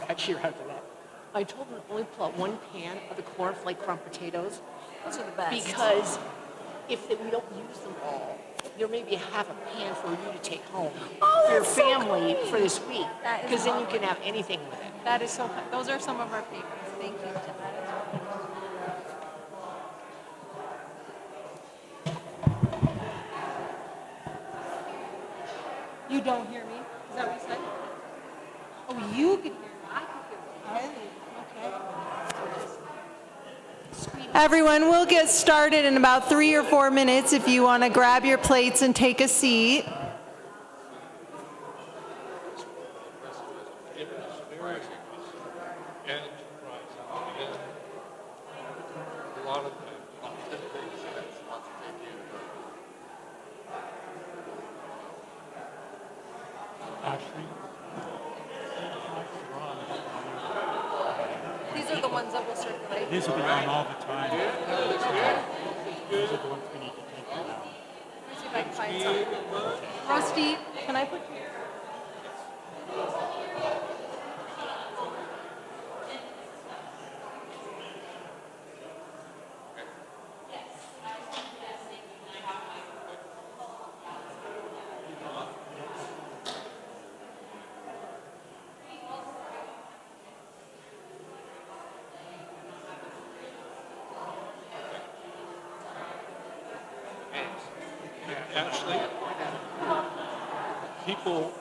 catchier after that. I told them to only pull out one pan of the cornflake crumb potatoes. Those are the best. Because if we don't use them all, there may be half a pan for you to take home for your that's so family great. for this week. That is Because then you lovely. can have anything with it. That is so fun. Those are some of our favorites. Thank you. You don't hear me? Is that what you said? Oh, you could hear me. I could hear me. Okay. Everyone, we'll get started in about 3 or 4 minutes if you want to grab your plates and take a seat. These are the ones that will circulate. These will be on all the time. These are the ones we need to take now. Let me see if I can find some. Rusty, can I put you? Ashley, people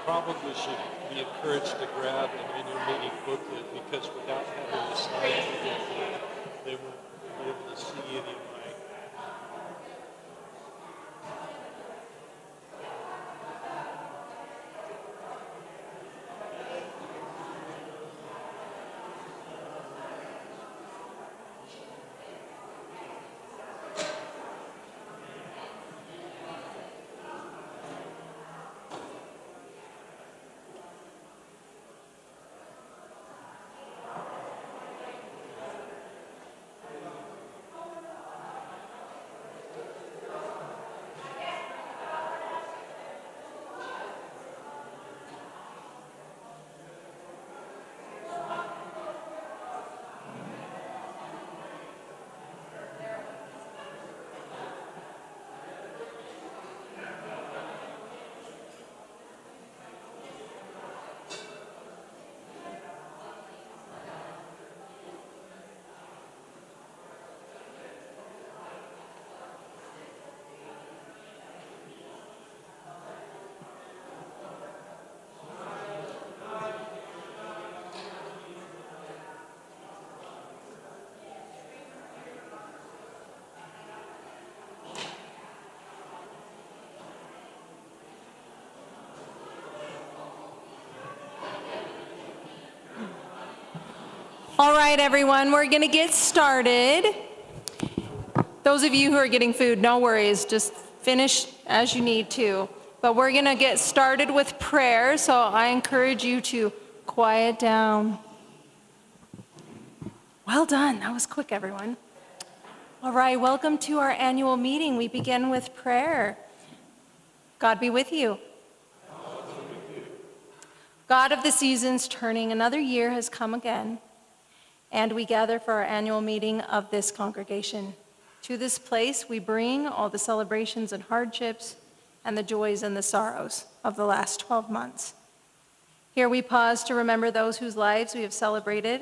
probably should be encouraged to grab an annual meeting booklet because without having the slides, they won't be able to see any of my. All right, everyone, we're going to get started. Those of you who are getting food, no worries, just finish as you need to. But we're going to get started with prayer, so I encourage you to quiet down. Well done. That was quick, everyone. All right, welcome to our annual meeting. We begin with prayer. God be with you. God of the seasons, turning, another year has come again, and we gather for our annual meeting of this congregation. To this place, we bring all the celebrations and hardships and the joys and the sorrows of the last 12 months. Here we pause to remember those whose lives we have celebrated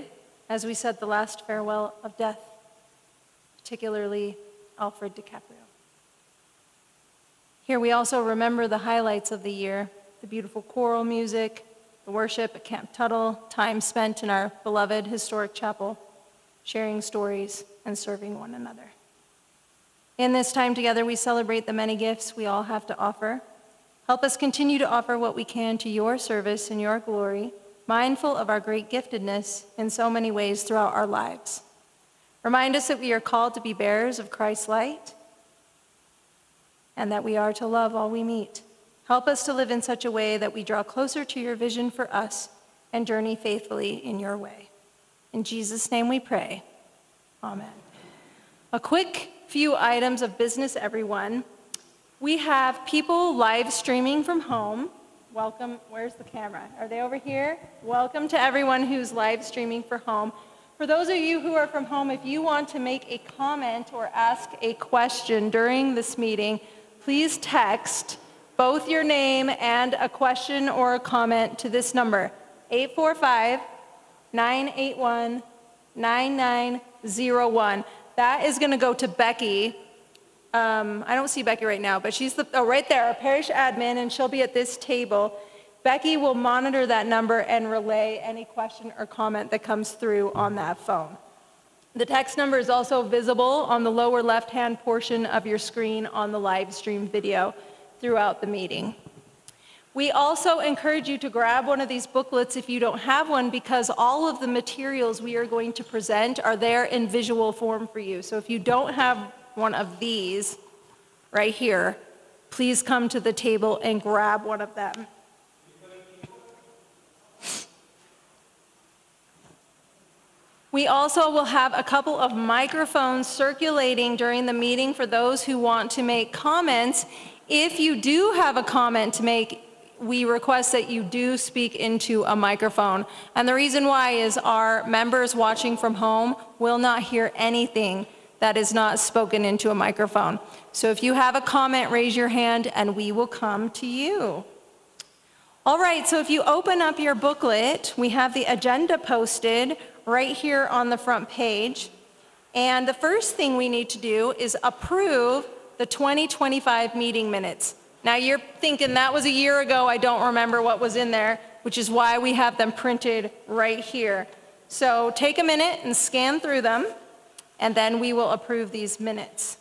as we said the last farewell of death, particularly Alfred DiCaprio. Here we also remember the highlights of the year, the beautiful choral music, the worship at Camp Tuttle, time spent in our beloved historic chapel, sharing stories and serving one another. In this time together, we celebrate the many gifts we all have to offer. Help us continue to offer what we can to your service and your glory, mindful of our great giftedness in so many ways throughout our lives. Remind us that we are called to be bearers of Christ's light and that we are to love all we meet. Help us to live in such a way that we draw closer to your vision for us and journey faithfully in your way. In Jesus' name we pray. Amen. A quick few items of business, everyone. We have people live streaming from home. welcome. Where's the camera? Are they over here? Welcome to everyone who's live streaming for home. For those of you who are from home, if you want to make a comment or ask a question during this meeting, please text both your name and a question or a comment to this number, 845-981-9901. That is going to go to Becky. I don't see Becky right now, but she's right there, our parish admin, and she'll be at this table. Becky will monitor that number and relay any question or comment that comes through on that phone. The text number is also visible on the lower left-hand portion of your screen on the live stream video throughout the meeting. We also encourage you to grab one of these booklets if you don't have one, because all of the materials we are going to present are there in visual form for you. So if you don't have one of these right here, please come to the table and grab one of them. We also will have a couple of microphones circulating during the meeting for those who want to make comments. If you do have a comment to make, we request that you do speak into a microphone. And the reason why is our members watching from home will not hear anything that is not spoken into a microphone. So if you have a comment, raise your hand and we will come to you. All right, so if you open up your booklet, we have the agenda posted right here on the front page. And the first thing we need to do is approve the 2025 meeting minutes. Now you're thinking that was a year ago, I don't remember what was in there, which is why we have them printed right here. So take a minute and scan through them, and then we will approve these minutes.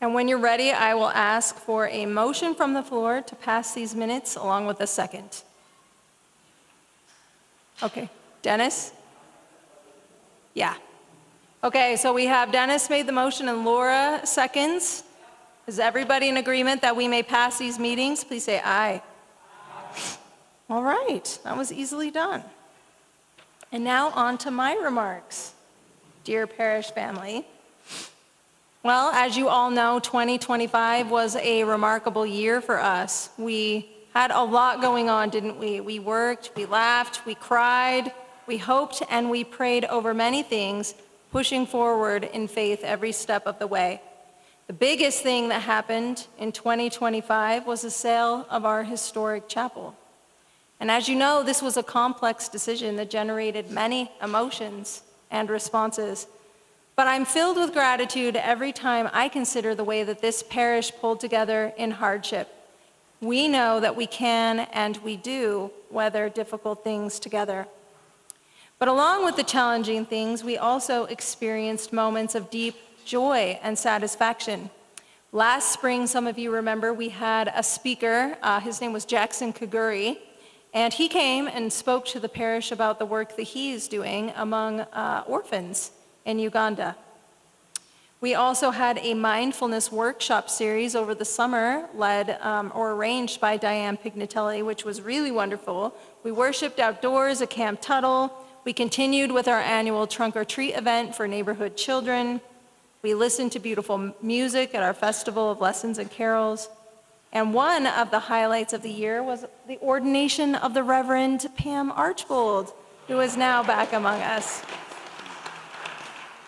And when you're ready, I will ask for a motion from the floor to pass these minutes along with a second. Okay, Dennis? Yeah. Okay, so we have Dennis made the motion and Laura seconds. Is everybody in agreement that we may pass these meetings? Please say aye. All right, that was easily done. And now on to my remarks. Dear parish family, well, as you all know, 2025 was a remarkable year for us. We had a lot going on, didn't we? We worked, we laughed, we cried, we hoped, and we prayed over many things, pushing forward in faith every step of the way. The biggest thing that happened in 2025 was the sale of our historic chapel. And as you know, this was a complex decision that generated many emotions and responses. But I'm filled with gratitude every time I consider the way that this parish pulled together in hardship. We know that we can and we do weather difficult things together. But along with the challenging things, we also experienced moments of deep joy and satisfaction. Last spring, some of you remember, we had a speaker, his name was Jackson Kaguri, and he came and spoke to the parish about the work that he is doing among orphans in Uganda. We also had a mindfulness workshop series over the summer led or arranged by Diane Pignatelli, which was really wonderful. We worshiped outdoors at Camp Tuttle. We continued with our annual Trunk or Treat event for neighborhood children. We listened to beautiful music at our Festival of Lessons and Carols. And one of the highlights of the year was the ordination of the Reverend Pam Archbold, who is now back among us.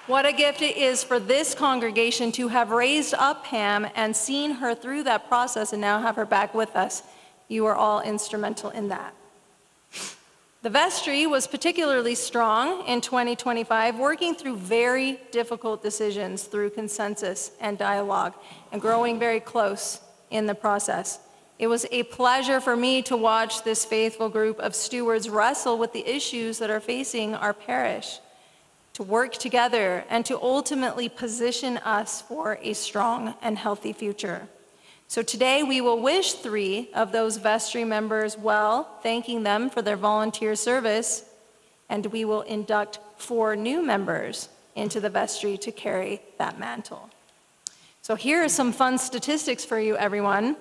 What a gift it is for this congregation to have raised up Pam and seen her through that process and now have her back with us. You are all instrumental in that. The vestry was particularly strong in 2025, working through very difficult decisions through consensus and dialogue, and growing very close in the process. It was a pleasure for me to watch this faithful group of stewards wrestle with the issues that are facing our parish, to work together and to ultimately position us for a strong and healthy future. So today we will wish 3 of those vestry members well, thanking them for their volunteer service, and we will induct 4 new members into the vestry to carry that mantle. So here are some fun statistics for you, everyone.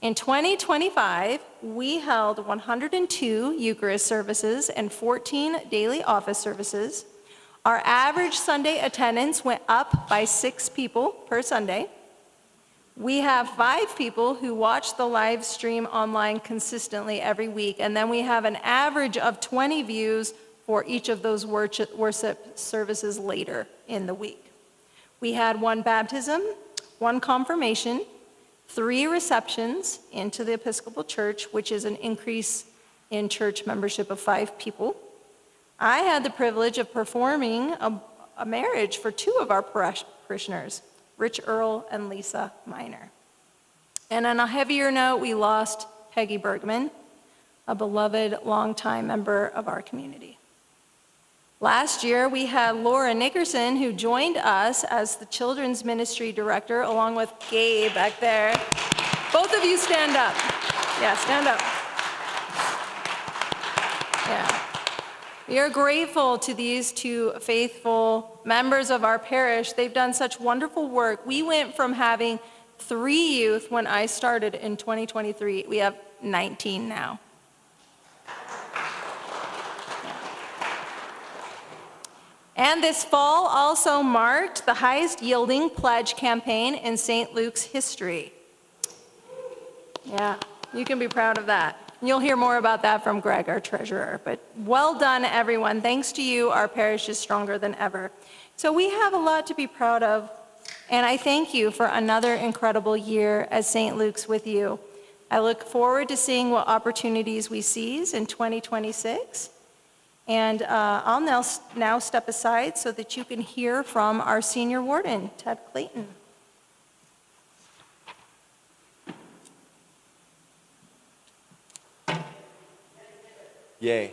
In 2025, we held 102 Eucharist services and 14 daily office services. Our average Sunday attendance went up by 6 people per Sunday. We have 5 people who watch the live stream online consistently every week, and then we have an average of 20 views for each of those worship services later in the week. We had 1 baptism, 1 confirmation, 3 receptions into the Episcopal Church, which is an increase in church membership of 5 people. I had the privilege of performing a marriage for 2 of our parishioners, Rich Earl and Lisa Miner. And on a heavier note, we lost Peggy Bergman, a beloved longtime member of our community. Last year, we had Laura Nickerson, who joined us as the Children's Ministry Director, along with Gabe back there. Both of you stand up. Yeah, stand up. Yeah. We are grateful to these 2 faithful members of our parish. They've done such wonderful work. We went from having 3 youth when I started in 2023. We have 19 now. And this fall also marked the highest yielding pledge campaign in St. Luke's history. Yeah, you can be proud of that. You'll hear more about that from Greg, our treasurer. But well done, everyone. Thanks to you, our parish is stronger than ever. So we have a lot to be proud of, and I thank you for another incredible year at St. Luke's with you. I look forward to seeing what opportunities we seize in 2026. And I'll now step aside so that you can hear from our senior warden, Ted Clayton. Yay.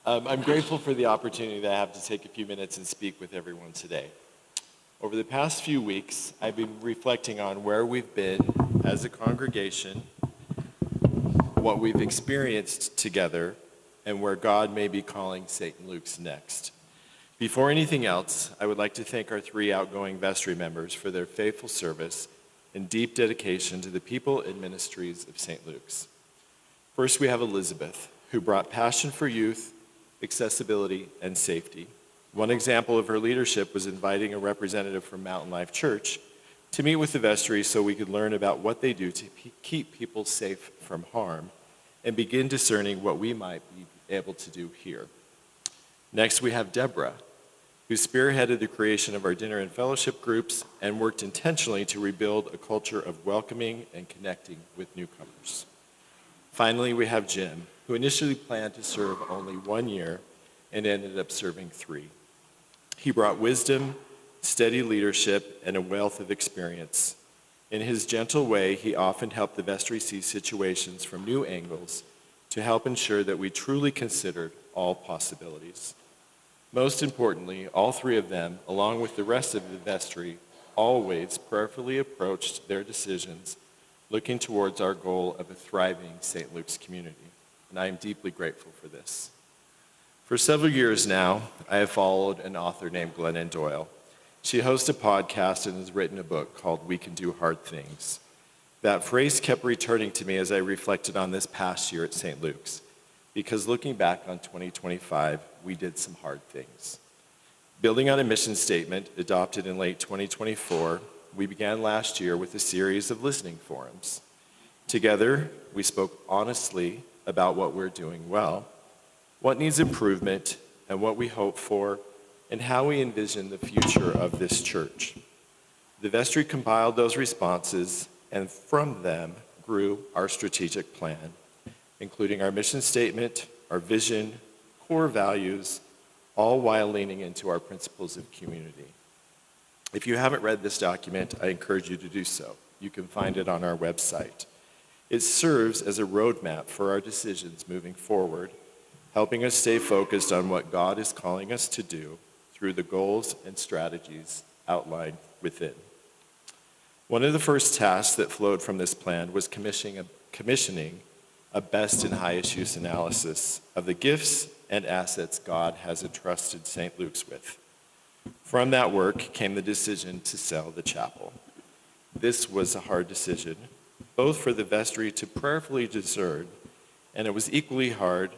I'm grateful for the opportunity that I have to take a few minutes and speak with everyone today. Over the past few weeks, I've been reflecting on where we've been as a congregation, what we've experienced together, and where God may be calling St. Luke's next. Before anything else, I would like to thank our 3 outgoing vestry members for their faithful service and deep dedication to the people and ministries of St. Luke's. First, we have Elizabeth, who brought passion for youth, accessibility, and safety. One example of her leadership was inviting a representative from Mountain Life Church to meet with the vestry so we could learn about what they do to keep people safe from harm and begin discerning what we might be able to do here. Next, we have Deborah, who spearheaded the creation of our dinner and fellowship groups and worked intentionally to rebuild a culture of welcoming and connecting with newcomers. Finally, we have Jim, who initially planned to serve only 1 year and ended up serving 3. He brought wisdom, steady leadership, and a wealth of experience. In his gentle way, he often helped the vestry see situations from new angles to help ensure that we truly considered all possibilities. Most importantly, all 3 of them, along with the rest of the vestry, always prayerfully approached their decisions, looking towards our goal of a thriving St. Luke's community. And I am deeply grateful for this. For several years now, I have followed an author named Glennon Doyle. She hosts a podcast and has written a book called We Can Do Hard Things. That phrase kept returning to me as I reflected on this past year at St. Luke's, because looking back on 2025, we did some hard things. Building on a mission statement adopted in late 2024, we began last year with a series of listening forums. Together, we spoke honestly about what we're doing well, what needs improvement, and what we hope for, and how we envision the future of this church. The vestry compiled those responses, and from them grew our strategic plan, including our mission statement, our vision, core values, all while leaning into our principles of community. If you haven't read this document, I encourage you to do so. You can find it on our website. It serves as a roadmap for our decisions moving forward, helping us stay focused on what God is calling us to do through the goals and strategies outlined within. One of the first tasks that flowed from this plan was commissioning a best and highest use analysis of the gifts and assets God has entrusted St. Luke's with. From that work came the decision to sell the chapel. This was a hard decision, both for the vestry to prayerfully discern, and it was an equally hard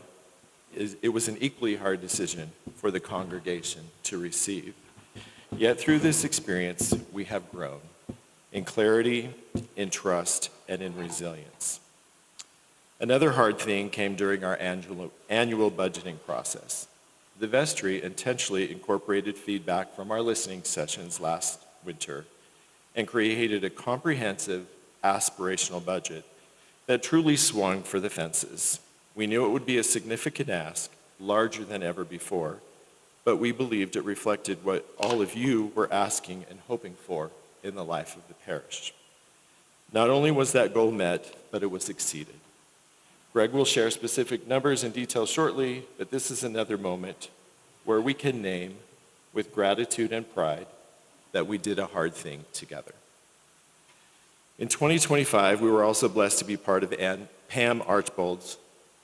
decision for the congregation to receive. Yet through this experience, we have grown in clarity, in trust, and in resilience. Another hard thing came during our annual budgeting process. The vestry intentionally incorporated feedback from our listening sessions last winter and created a comprehensive, aspirational budget that truly swung for the fences. We knew it would be a significant ask, larger than ever before, but we believed it reflected what all of you were asking and hoping for in the life of the parish. Not only was that goal met, but it was exceeded. Greg will share specific numbers and details shortly, but this is another moment where we can name, with gratitude and pride, that we did a hard thing together. In 2025, we were also blessed to be part of Pam Archbold's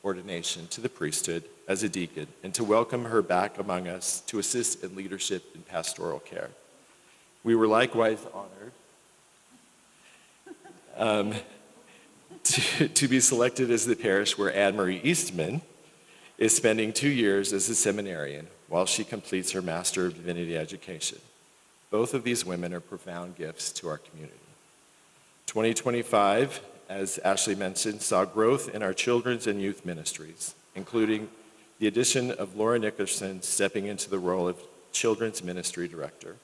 ordination to the priesthood as a deacon and to welcome her back among us to assist in leadership in pastoral care. We were likewise honored to be selected as the parish where Anne-Marie Eastman is spending 2 years as a seminarian while she completes her Master of Divinity education. Both of these women are profound gifts to our community. 2025, as Ashley mentioned, saw growth in our children's and youth ministries, including the addition of Laura Nickerson stepping into the role of Children's Ministry Director.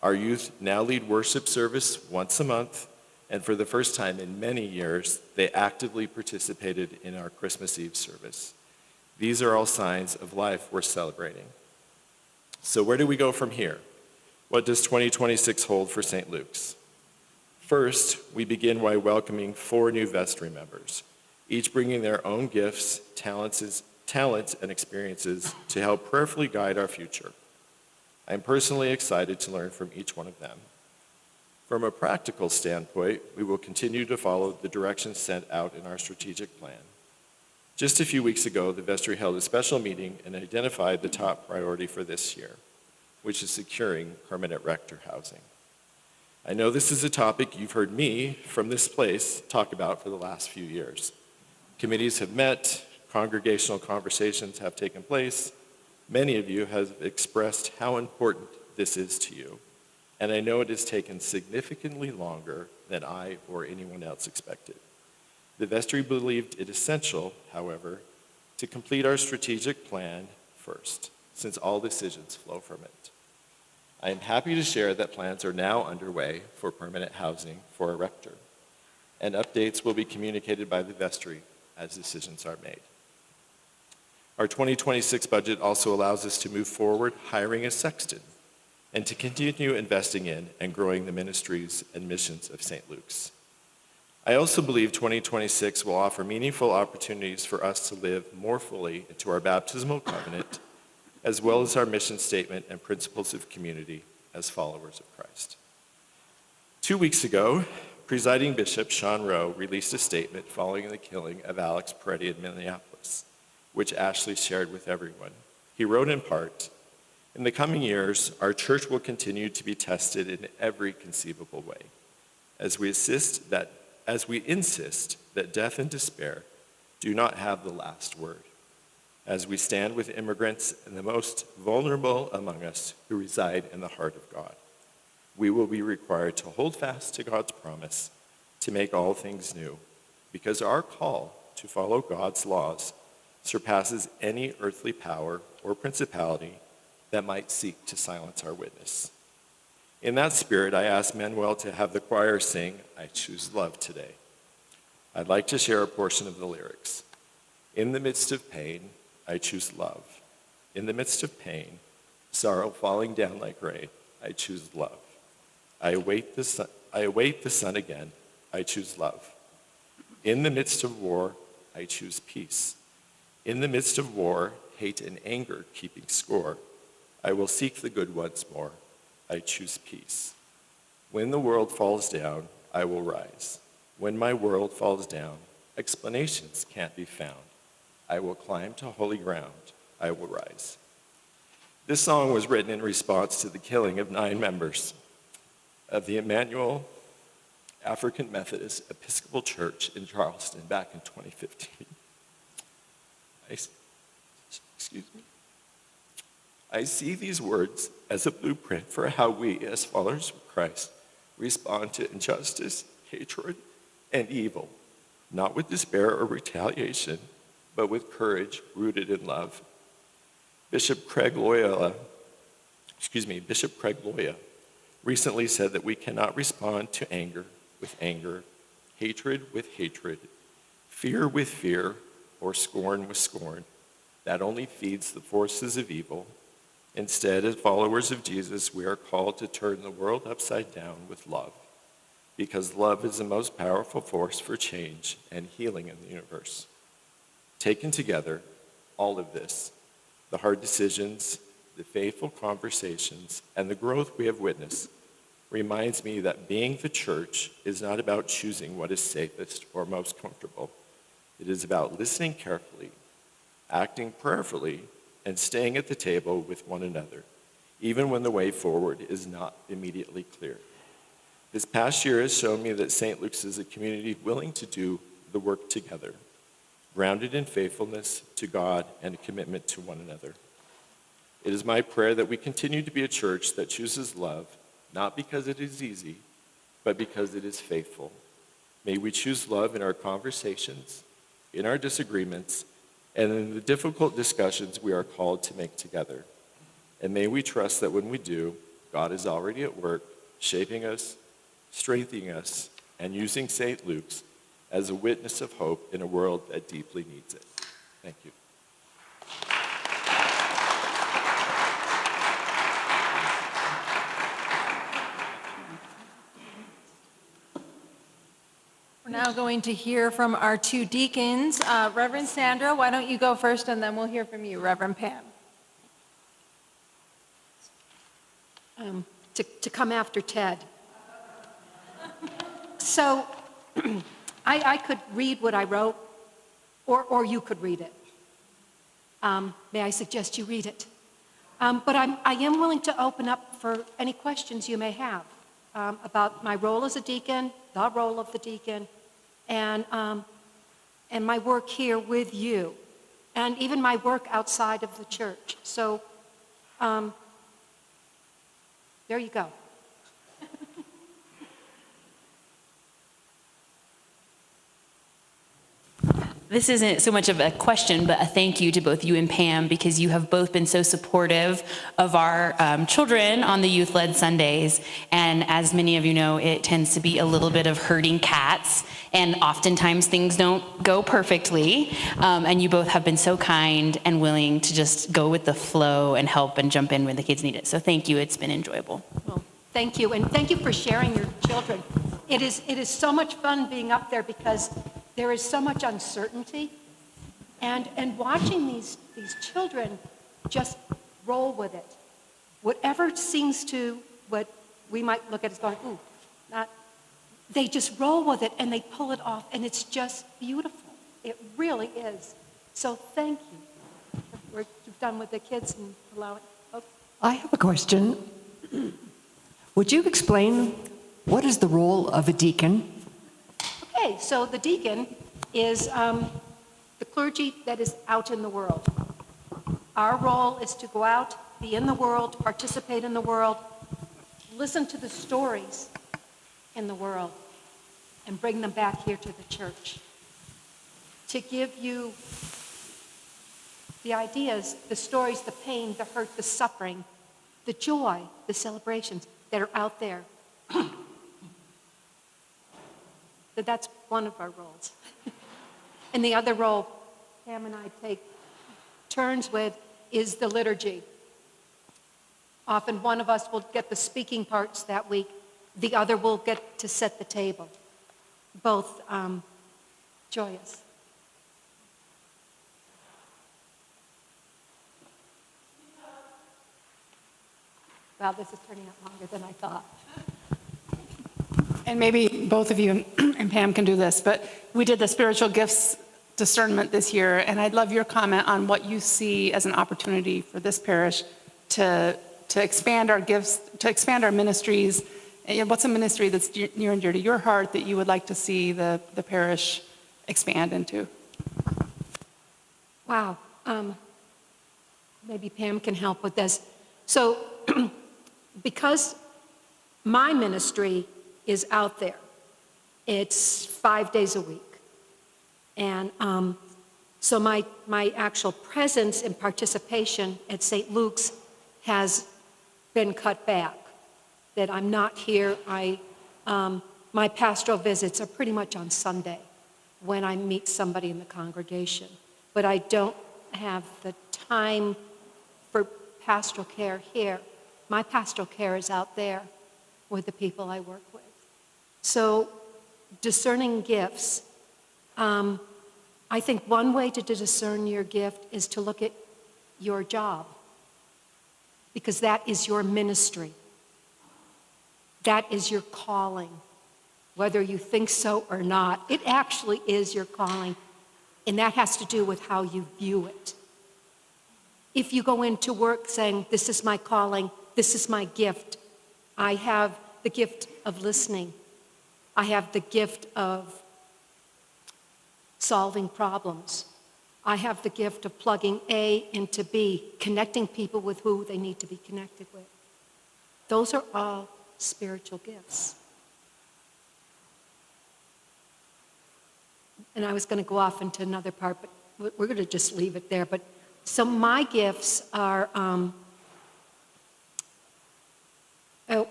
Our youth now lead worship service once a month, and for the first time in many years, they actively participated in our Christmas Eve service. These are all signs of life worth celebrating. So where do we go from here? What does 2026 hold for St. Luke's? First, we begin by welcoming 4 new vestry members, each bringing their own gifts, talents, and experiences to help prayerfully guide our future. I am personally excited to learn from each one of them. From a practical standpoint, we will continue to follow the directions sent out in our strategic plan. Just a few weeks ago, the vestry held a special meeting and identified the top priority for this year, which is securing permanent rector housing. I know this is a topic you've heard me from this place talk about for the last few years. Committees have met, congregational conversations have taken place. Many of you have expressed how important this is to you, and I know it has taken significantly longer than I or anyone else expected. The vestry believed it essential, however, to complete our strategic plan first, since all decisions flow from it. I am happy to share that plans are now underway for permanent housing for a rector, and updates will be communicated by the vestry as decisions are made. Our 2026 budget also allows us to move forward hiring a sexton and to continue investing in and growing the ministries and missions of St. Luke's. I also believe 2026 will offer meaningful opportunities for us to live more fully into our baptismal covenant, as well as our mission statement and principles of community as followers of Christ. 2 weeks ago, Presiding Bishop Sean Rowe released a statement following the killing of Alex Peretti in Minneapolis, which Ashley shared with everyone. He wrote in part, "In the coming years, our church will continue to be tested in every conceivable way, as we insist that death and despair do not have the last word, as we stand with immigrants and the most vulnerable among us who reside in the heart of God. We will be required to hold fast to God's promise to make all things new, because our call to follow God's laws surpasses any earthly power or principality that might seek to silence our witness." In that spirit, I asked Manuel to have the choir sing "I Choose Love" today. I'd like to share a portion of the lyrics. In the midst of pain, I choose love. In the midst of pain, sorrow falling down like rain, I choose love. I await the sun again, I choose love. In the midst of war, I choose peace. In the midst of war, hate and anger keeping score, I will seek the good once more, I choose peace. When the world falls down, I will rise. When my world falls down, explanations can't be found. I will climb to holy ground, I will rise. This song was written in response to the killing of 9 members of the Emmanuel African Methodist Episcopal Church in Charleston back in 2015. Excuse me. I see these words as a blueprint for how we, as followers of Christ, respond to injustice, hatred, and evil, not with despair or retaliation, but with courage rooted in love. Bishop Craig Loya recently said that we cannot respond to anger with anger, hatred with hatred, fear with fear, or scorn with scorn. That only feeds the forces of evil. Instead, as followers of Jesus, we are called to turn the world upside down with love, because love is the most powerful force for change and healing in the universe. Taken together, all of this, the hard decisions, the faithful conversations, and the growth we have witnessed, reminds me that being the church is not about choosing what is safest or most comfortable. It is about listening carefully, acting prayerfully, and staying at the table with one another, even when the way forward is not immediately clear. This past year has shown me that St. Luke's is a community willing to do the work together, grounded in faithfulness to God and a commitment to one another. It is my prayer that we continue to be a church that chooses love, not because it is easy, but because it is faithful. May we choose love in our conversations, in our disagreements, and in the difficult discussions we are called to make together. And may we trust that when we do, God is already at work, shaping us, strengthening us, and using St. Luke's as a witness of hope in a world that deeply needs it. Thank you. We're now going to hear from our two deacons. Reverend Sandra, why don't you go first, and then we'll hear from you, Reverend Pam. To come after Ted. So I could read what I wrote, or you could read it. May I suggest you read it? But I am willing to open up for any questions you may have about my role as a deacon, the role of the deacon, and my work here with you, and even my work outside of the church. So there you go. This isn't so much of a question, but a thank you to both you and Pam, because you have both been so supportive of our children on the youth-led Sundays. And as many of you know, it tends to be a little bit of herding cats, and oftentimes things don't go perfectly. And you both have been so kind and willing to just go with the flow and help and jump in when the kids need it. So thank you, it's been enjoyable. Well, thank you, and thank you for sharing your children. It is so much fun being up there because there is so much uncertainty, and watching these children just roll with it. Whatever seems to, what we might look at as going, ooh, not, they just roll with it and they pull it off, and it's just beautiful. It really is. So thank you for what you've done with the kids and allowing. Oh. I have a question. Would you explain what is the role of a deacon? Okay, so the deacon is the clergy that is out in the world. Our role is to go out, be in the world, participate in the world, listen to the stories in the world, and bring them back here to the church. To give you the ideas, the stories, the pain, the hurt, the suffering, the joy, the celebrations that are out there. That's one of our roles. And the other role Pam and I take turns with is the liturgy. Often one of us will get the speaking parts that week. The other will get to set the table. Both joyous. Wow, this is turning out longer than I thought. And maybe both of you and Pam can do this, but we did the spiritual gifts discernment this year, and I'd love your comment on what you see as an opportunity for this parish to expand our gifts, to expand our ministries, What's a ministry that's near and dear to your heart that you would like to see the parish expand into? Wow. Maybe Pam can help with this. So, because my ministry is out there, it's 5 days a week. And so my actual presence and participation at St. Luke's has been cut back, that I'm not here. My pastoral visits are pretty much on Sunday when I meet somebody in the congregation. But I don't have the time for pastoral care here. My pastoral care is out there with the people I work with. So discerning gifts, I think one way to discern your gift is to look at your job, because that is your ministry. That is your calling. Whether you think so or not, it actually is your calling. And that has to do with how you view it. If you go into work saying, this is my calling, this is my gift, I have the gift of listening, I have the gift of solving problems, I have the gift of plugging A into B, connecting people with who they need to be connected with. Those are all spiritual gifts. And I was going to go off into another part, but we're going to just leave it there. But so my gifts are,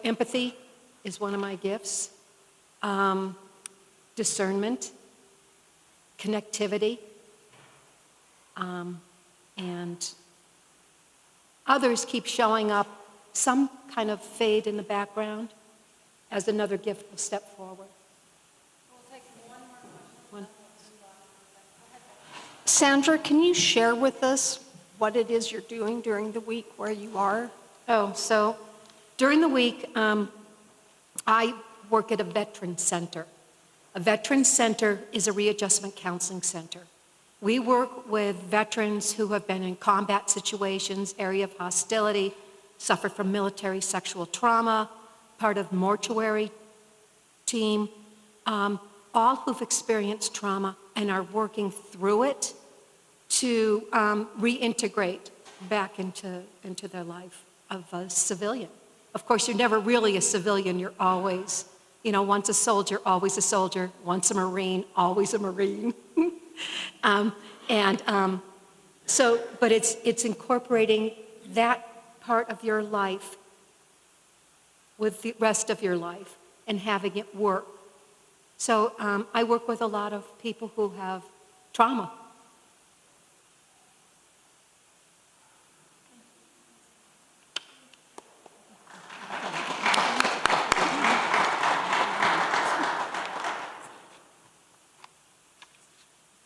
empathy is one of my gifts, discernment, connectivity, and others keep showing up. Some kind of fade in the background as another gift will step forward. Sandra, can you share with us what it is you're doing during the week where you are? Oh, so during the week, I work at a veteran center. A veteran center is a readjustment counseling center. We work with veterans who have been in combat situations, area of hostility, suffered from military sexual trauma, part of mortuary team, all who've experienced trauma and are working through it to reintegrate back into their life of a civilian. Of course, you're never really a civilian, you're always, once a soldier, always a soldier, once a Marine, always a Marine. But it's incorporating that part of your life with the rest of your life and having it work. So I work with a lot of people who have trauma.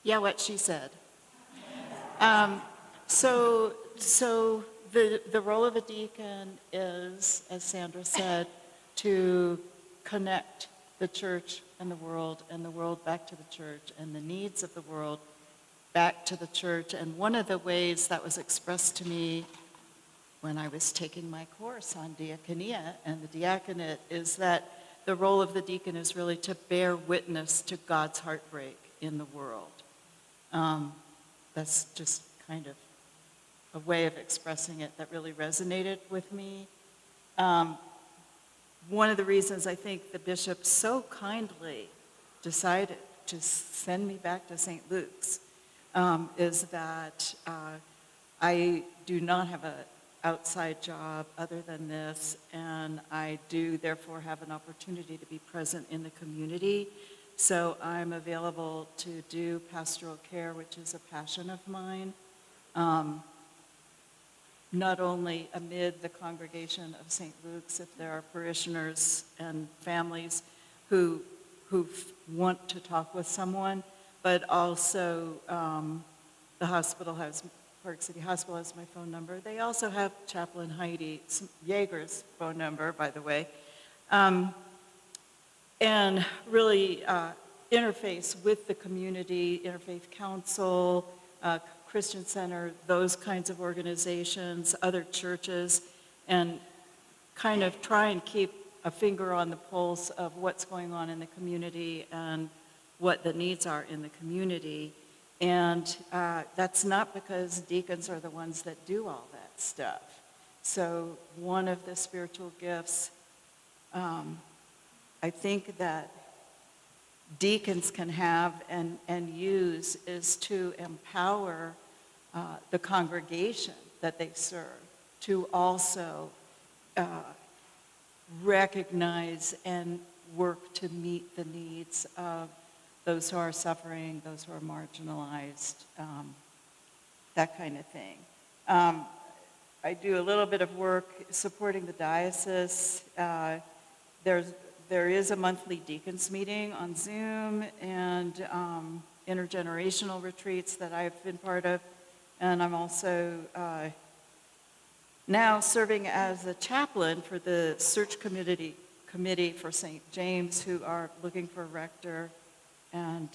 Yeah, what she said. So the role of a deacon is, as Sandra said, to connect the church and the world back to the church and the needs of the world back to the church. And one of the ways that was expressed to me when I was taking my course on diaconia and the diaconate is that the role of the deacon is really to bear witness to God's heartbreak in the world. That's just kind of a way of expressing it that really resonated with me. One of the reasons I think the bishop so kindly decided to send me back to St. Luke's is that I do not have an outside job other than this, and I do therefore have an opportunity to be present in the community. So I'm available to do pastoral care, which is a passion of mine, not only amid the congregation of St. Luke's, if there are parishioners and families who want to talk with someone, but also the hospital has, Park City Hospital has my phone number. They also have Chaplain Heidi Yeager's phone number, by the way. And really interface with the community, Interfaith Council, Christian Center, those kinds of organizations, other churches, and kind of try and keep a finger on the pulse of what's going on in the community and what the needs are in the community. And that's not because deacons are the ones that do all that stuff. So one of the spiritual gifts I think that deacons can have and use is to empower the congregation that they serve to also recognize and work to meet the needs of those who are suffering, those who are marginalized, that kind of thing. I do a little bit of work supporting the diocese. There is a monthly deacons meeting on Zoom and intergenerational retreats that I've been part of. And I'm also now serving as a chaplain for the search committee for St. James, who are looking for a rector. And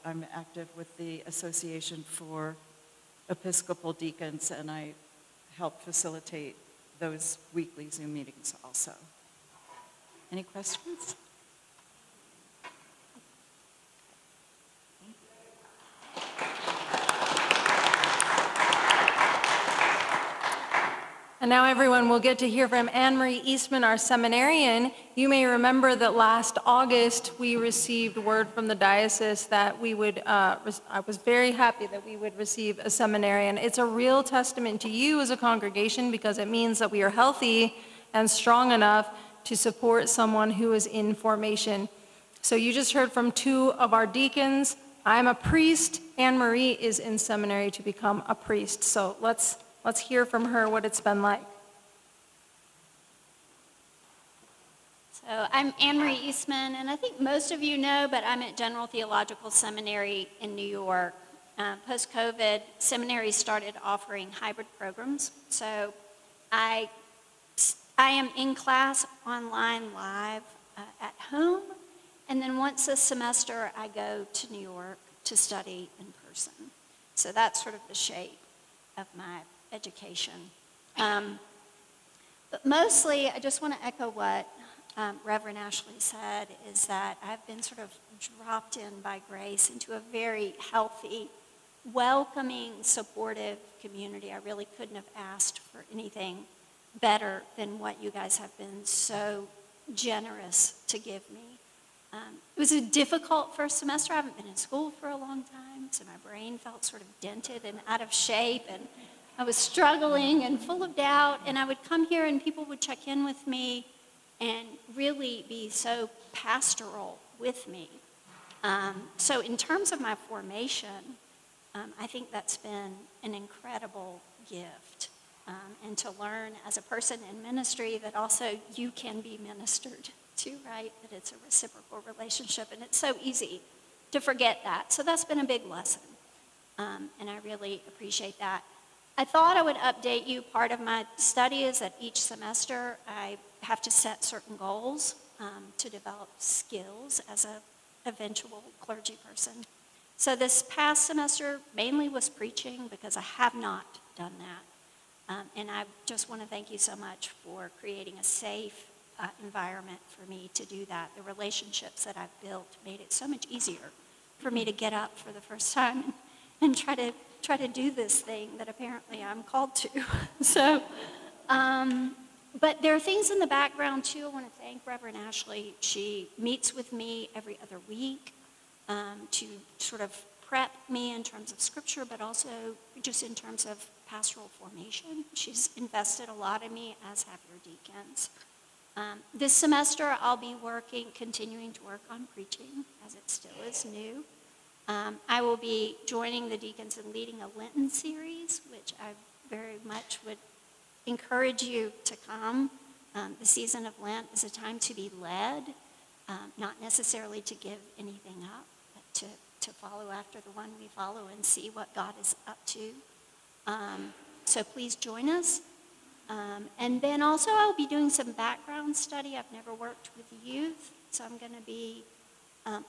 I'm active with the Association for Episcopal Deacons, and I help facilitate those weekly Zoom meetings also. Any questions? And now everyone will get to hear from Anne-Marie Eastman, our seminarian. You may remember that last August, we received word from the diocese that we would, I was very happy that we would receive a seminarian. It's a real testament to you as a congregation because it means that we are healthy and strong enough to support someone who is in formation. So you just heard from two of our deacons. I'm a priest. Anne-Marie is in seminary to become a priest. So let's hear from her what it's been like. So I'm Anne-Marie Eastman, and I think most of you know, but I'm at General Theological Seminary in New York. Post-COVID, seminaries started offering hybrid programs. So I am in class, online, live, at home, and then once a semester, I go to New York to study in person. So that's sort of the shape of my education. But mostly, I just want to echo what Reverend Ashley said, is that I've been sort of dropped in by grace into a very healthy, welcoming, supportive community. I really couldn't have asked for anything better than what you guys have been so generous to give me. It was a difficult first semester. I haven't been in school for a long time, so my brain felt sort of dented and out of shape, and I was struggling and full of doubt, and I would come here and people would check in with me and really be so pastoral with me. So in terms of my formation, I think that's been an incredible gift. And to learn as a person in ministry that also you can be ministered to, right? That it's a reciprocal relationship, and it's so easy to forget that. So that's been a big lesson, and I really appreciate that. I thought I would update you. Part of my study is that each semester I have to set certain goals to develop skills as an eventual clergy person. So this past semester mainly was preaching because I have not done that. And I just want to thank you so much for creating a safe environment for me to do that. The relationships that I've built made it so much easier for me to get up for the first time and try to do this thing that apparently I'm called to. So, but there are things in the background too. I want to thank Reverend Ashley. She meets with me every other week to sort of prep me in terms of scripture, but also just in terms of pastoral formation. She's invested a lot in me, as have your deacons. This semester, I'll be continuing to work on preaching, as it still is new. I will be joining the deacons in leading a Lenten series, which I very much would encourage you to come. The season of Lent is a time to be led, not necessarily to give anything up, but to follow after the one we follow and see what God is up to. So please join us. And then also I'll be doing some background study. I've never worked with youth, so I'm going to be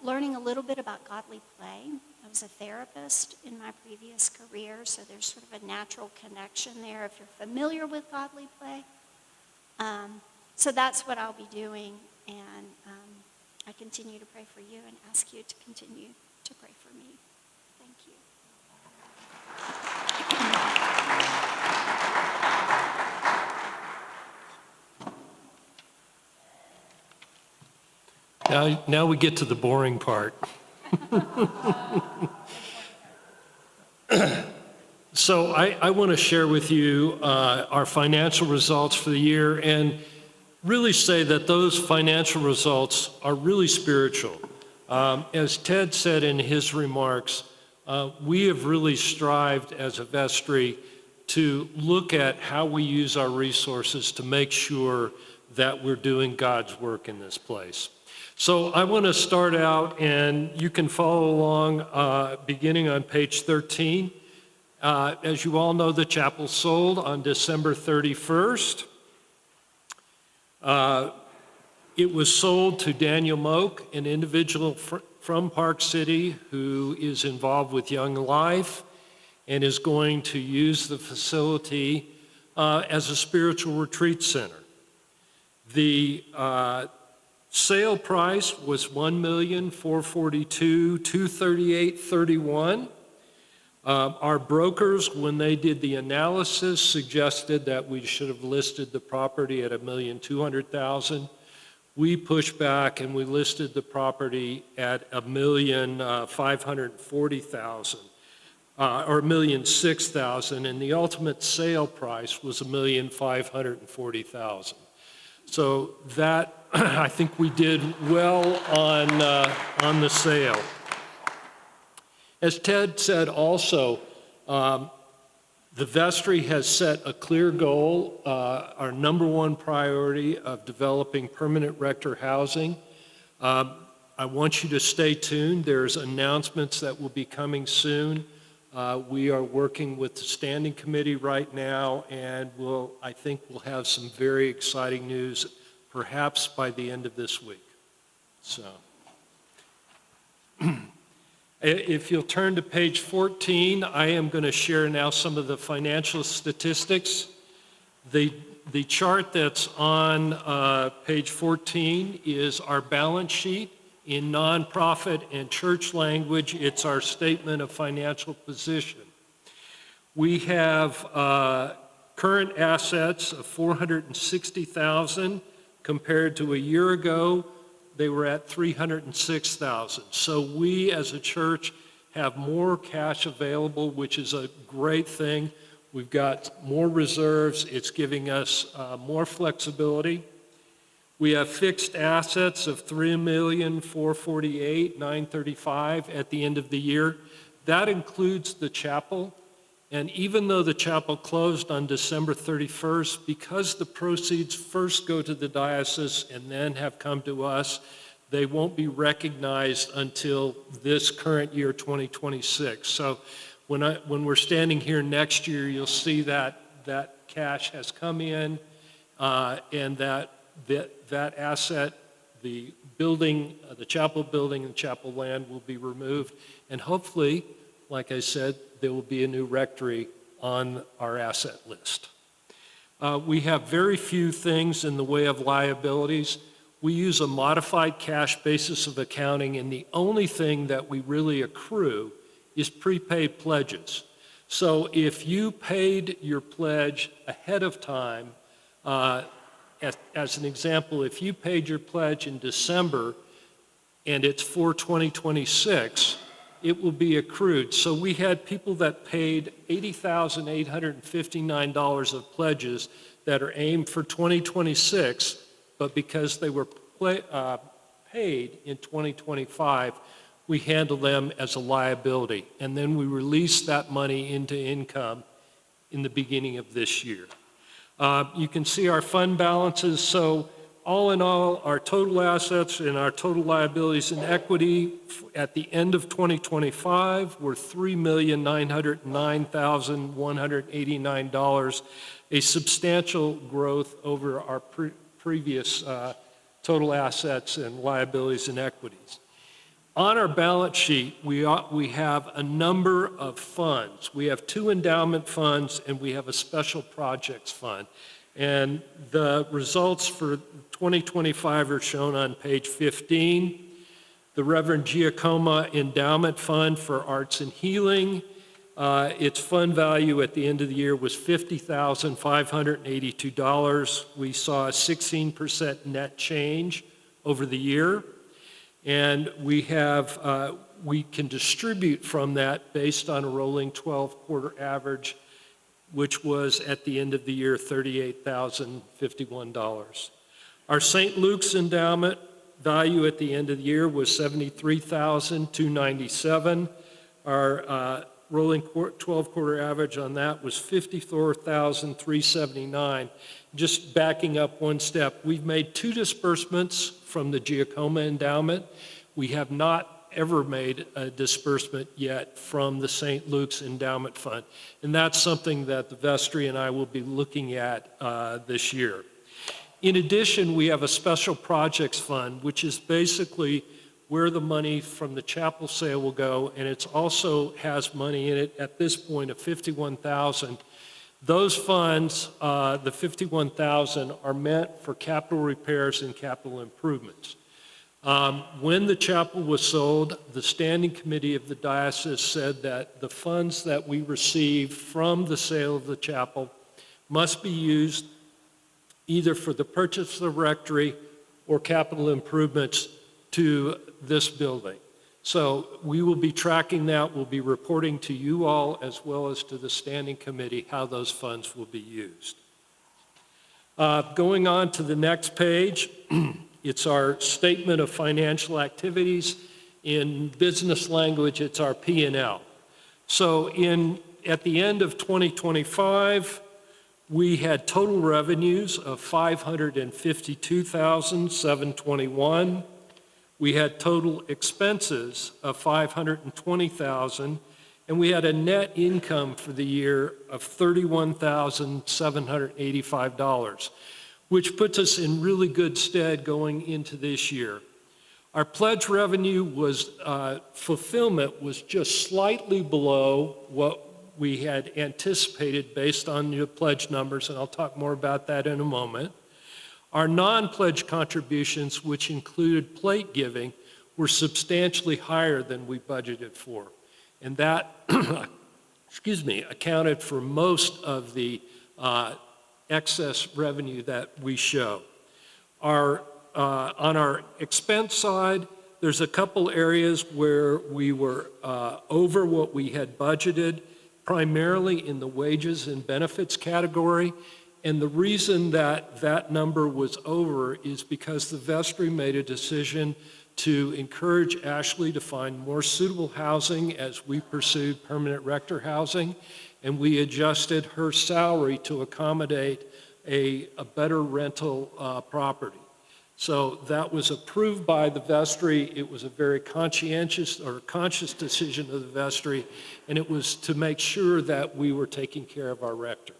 learning a little bit about godly play. I was a therapist in my previous career, so there's sort of a natural connection there if you're familiar with godly play. So that's what I'll be doing, and I continue to pray for you and ask you to continue to pray for me. Thank you. Now we get to the boring part. So I want to share with you our financial results for the year and really say that those financial results are really spiritual. As Ted said in his remarks, we have really strived as a vestry to look at how we use our resources to make sure that we're doing God's work in this place. So I want to start out, and you can follow along beginning on page 13. As you all know, the chapel sold on December 31st. It was sold to Daniel Moak, an individual from Park City who is involved with Young Life and is going to use the facility as a spiritual retreat center. The sale price was $1,442,238.31. Our brokers, when they did the analysis, suggested that we should have listed the property at $1,200,000. We pushed back and we listed the property at $1,540,000 or $1,006,000, and the ultimate sale price was $1,540,000. So that I think we did well on the sale. As Ted said also, the vestry has set a clear goal, our number one priority of developing permanent rector housing. I want you to stay tuned. There's announcements that will be coming soon. We are working with the standing committee right now, and I think we'll have some very exciting news, perhaps by the end of this week. So, if you'll turn to page 14, I am going to share now some of the financial statistics. The chart that's on page 14 is our balance sheet. In nonprofit and church language, it's our statement of financial position. We have current assets of $460,000 compared to a year ago. They were at $306,000. So we as a church have more cash available, which is a great thing. We've got more reserves. It's giving us more flexibility. We have fixed assets of $3,448,935 at the end of the year. That includes the chapel. And even though the chapel closed on December 31st, because the proceeds first go to the diocese and then have come to us, they won't be recognized until this current year, 2026. So when we're standing here next year, you'll see that cash has come in and that asset, the building, the chapel building and chapel land will be removed. And hopefully, like I said, there will be a new rectory on our asset list. We have very few things in the way of liabilities. We use a modified cash basis of accounting, and the only thing that we really accrue is prepaid pledges. So if you paid your pledge ahead of time, as an example, if you paid your pledge in December and it's for 2026, it will be accrued. So we had people that paid $80,859 of pledges that are aimed for 2026, but because they were paid in 2025, we handle them as a liability. And then we release that money into income in the beginning of this year. You can see our fund balances. So all in all, our total assets and our total liabilities and equity at the end of 2025 were $3,909,189, a substantial growth over our previous total assets and liabilities and equities. On our balance sheet, we have a number of funds. We have 2 endowment funds and we have a special projects fund. And the results for 2025 are shown on page 15. The Reverend Giacomo Endowment Fund for Arts and Healing, its fund value at the end of the year was $50,582. We saw a 16% net change over the year. And we can distribute from that based on a rolling 12-quarter average, which was at the end of the year $38,051. Our St. Luke's endowment value at the end of the year was $73,297. Our rolling 12-quarter average on that was $54,379. Just backing up one step, we've made 2 disbursements from the Giacomo Endowment. We have not ever made a disbursement yet from the St. Luke's Endowment Fund, and that's something that the vestry and I will be looking at this year. In addition, we have a special projects fund, which is basically where the money from the chapel sale will go, and it also has money in it at this point of $51,000. Those funds, the $51,000, are meant for capital repairs and capital improvements. When the chapel was sold, the standing committee of the diocese said that the funds that we received from the sale of the chapel must be used either for the purchase of the rectory or capital improvements to this building. So we will be tracking that. We'll be reporting to you all as well as to the standing committee how those funds will be used. Going on to the next page, it's our statement of financial activities. In business language, it's our P&L. So at the end of 2025, we had total revenues of $552,721. We had total expenses of $520,000, and we had a net income for the year of $31,785, which puts us in really good stead going into this year. Our pledge revenue was, fulfillment was just slightly below what we had anticipated based on the pledge numbers, and I'll talk more about that in a moment. Our non-pledge contributions, which included plate giving, were substantially higher than we budgeted for. And that, accounted for most of the excess revenue that we show. On our expense side, there's a couple areas where we were over what we had budgeted, primarily in the wages and benefits category. And the reason that that number was over is because the vestry made a decision to encourage Ashley to find more suitable housing as we pursued permanent rector housing, and we adjusted her salary to accommodate a better rental property. So that was approved by the vestry. It was a very conscious decision of the vestry, and it was to make sure that we were taking care of our rector.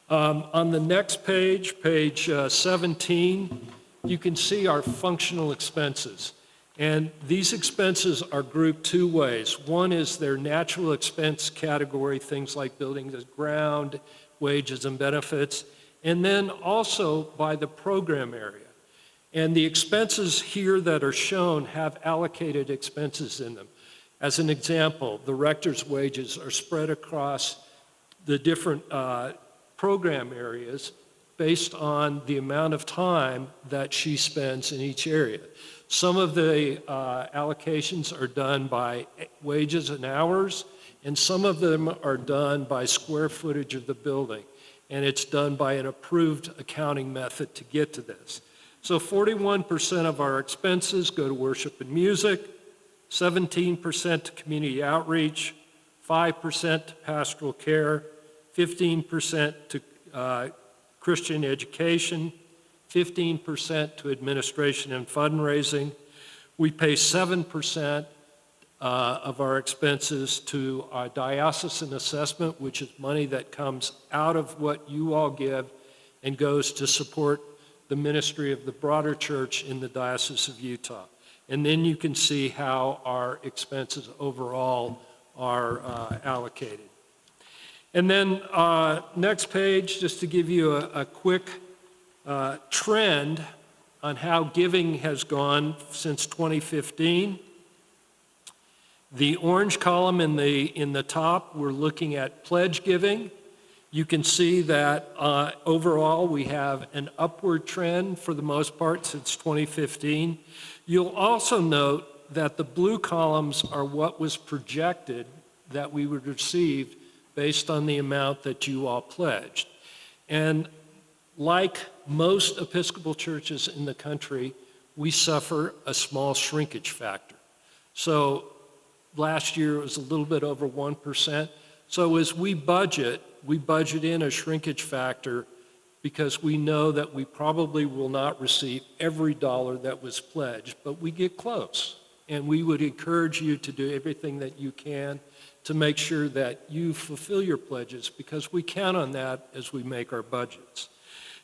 On the next page, page 17, you can see our functional expenses. And these expenses are grouped 2 ways. One is their natural expense category, things like building the ground, wages and benefits, and then also by the program area. And the expenses here that are shown have allocated expenses in them. As an example, the rector's wages are spread across the different program areas based on the amount of time that she spends in each area. Some of the allocations are done by wages and hours, and some of them are done by square footage of the building. And it's done by an approved accounting method to get to this. So 41% of our expenses go to worship and music, 17% to community outreach, 5% to pastoral care, 15% to Christian education, 15% to administration and fundraising. We pay 7% of our expenses to our diocesan assessment, which is money that comes out of what you all give and goes to support the ministry of the broader church in the Diocese of Utah. And then you can see how our expenses overall are allocated. And then next page, just to give you a quick trend on how giving has gone since 2015. The orange column in the top, we're looking at pledge giving. You can see that overall we have an upward trend for the most part since 2015. You'll also note that the blue columns are what was projected that we would receive based on the amount that you all pledged. And like most Episcopal churches in the country, we suffer a small shrinkage factor. So last year it was a little bit over 1%. So as we budget in a shrinkage factor because we know that we probably will not receive every dollar that was pledged, but we get close. And we would encourage you to do everything that you can to make sure that you fulfill your pledges because we count on that as we make our budgets.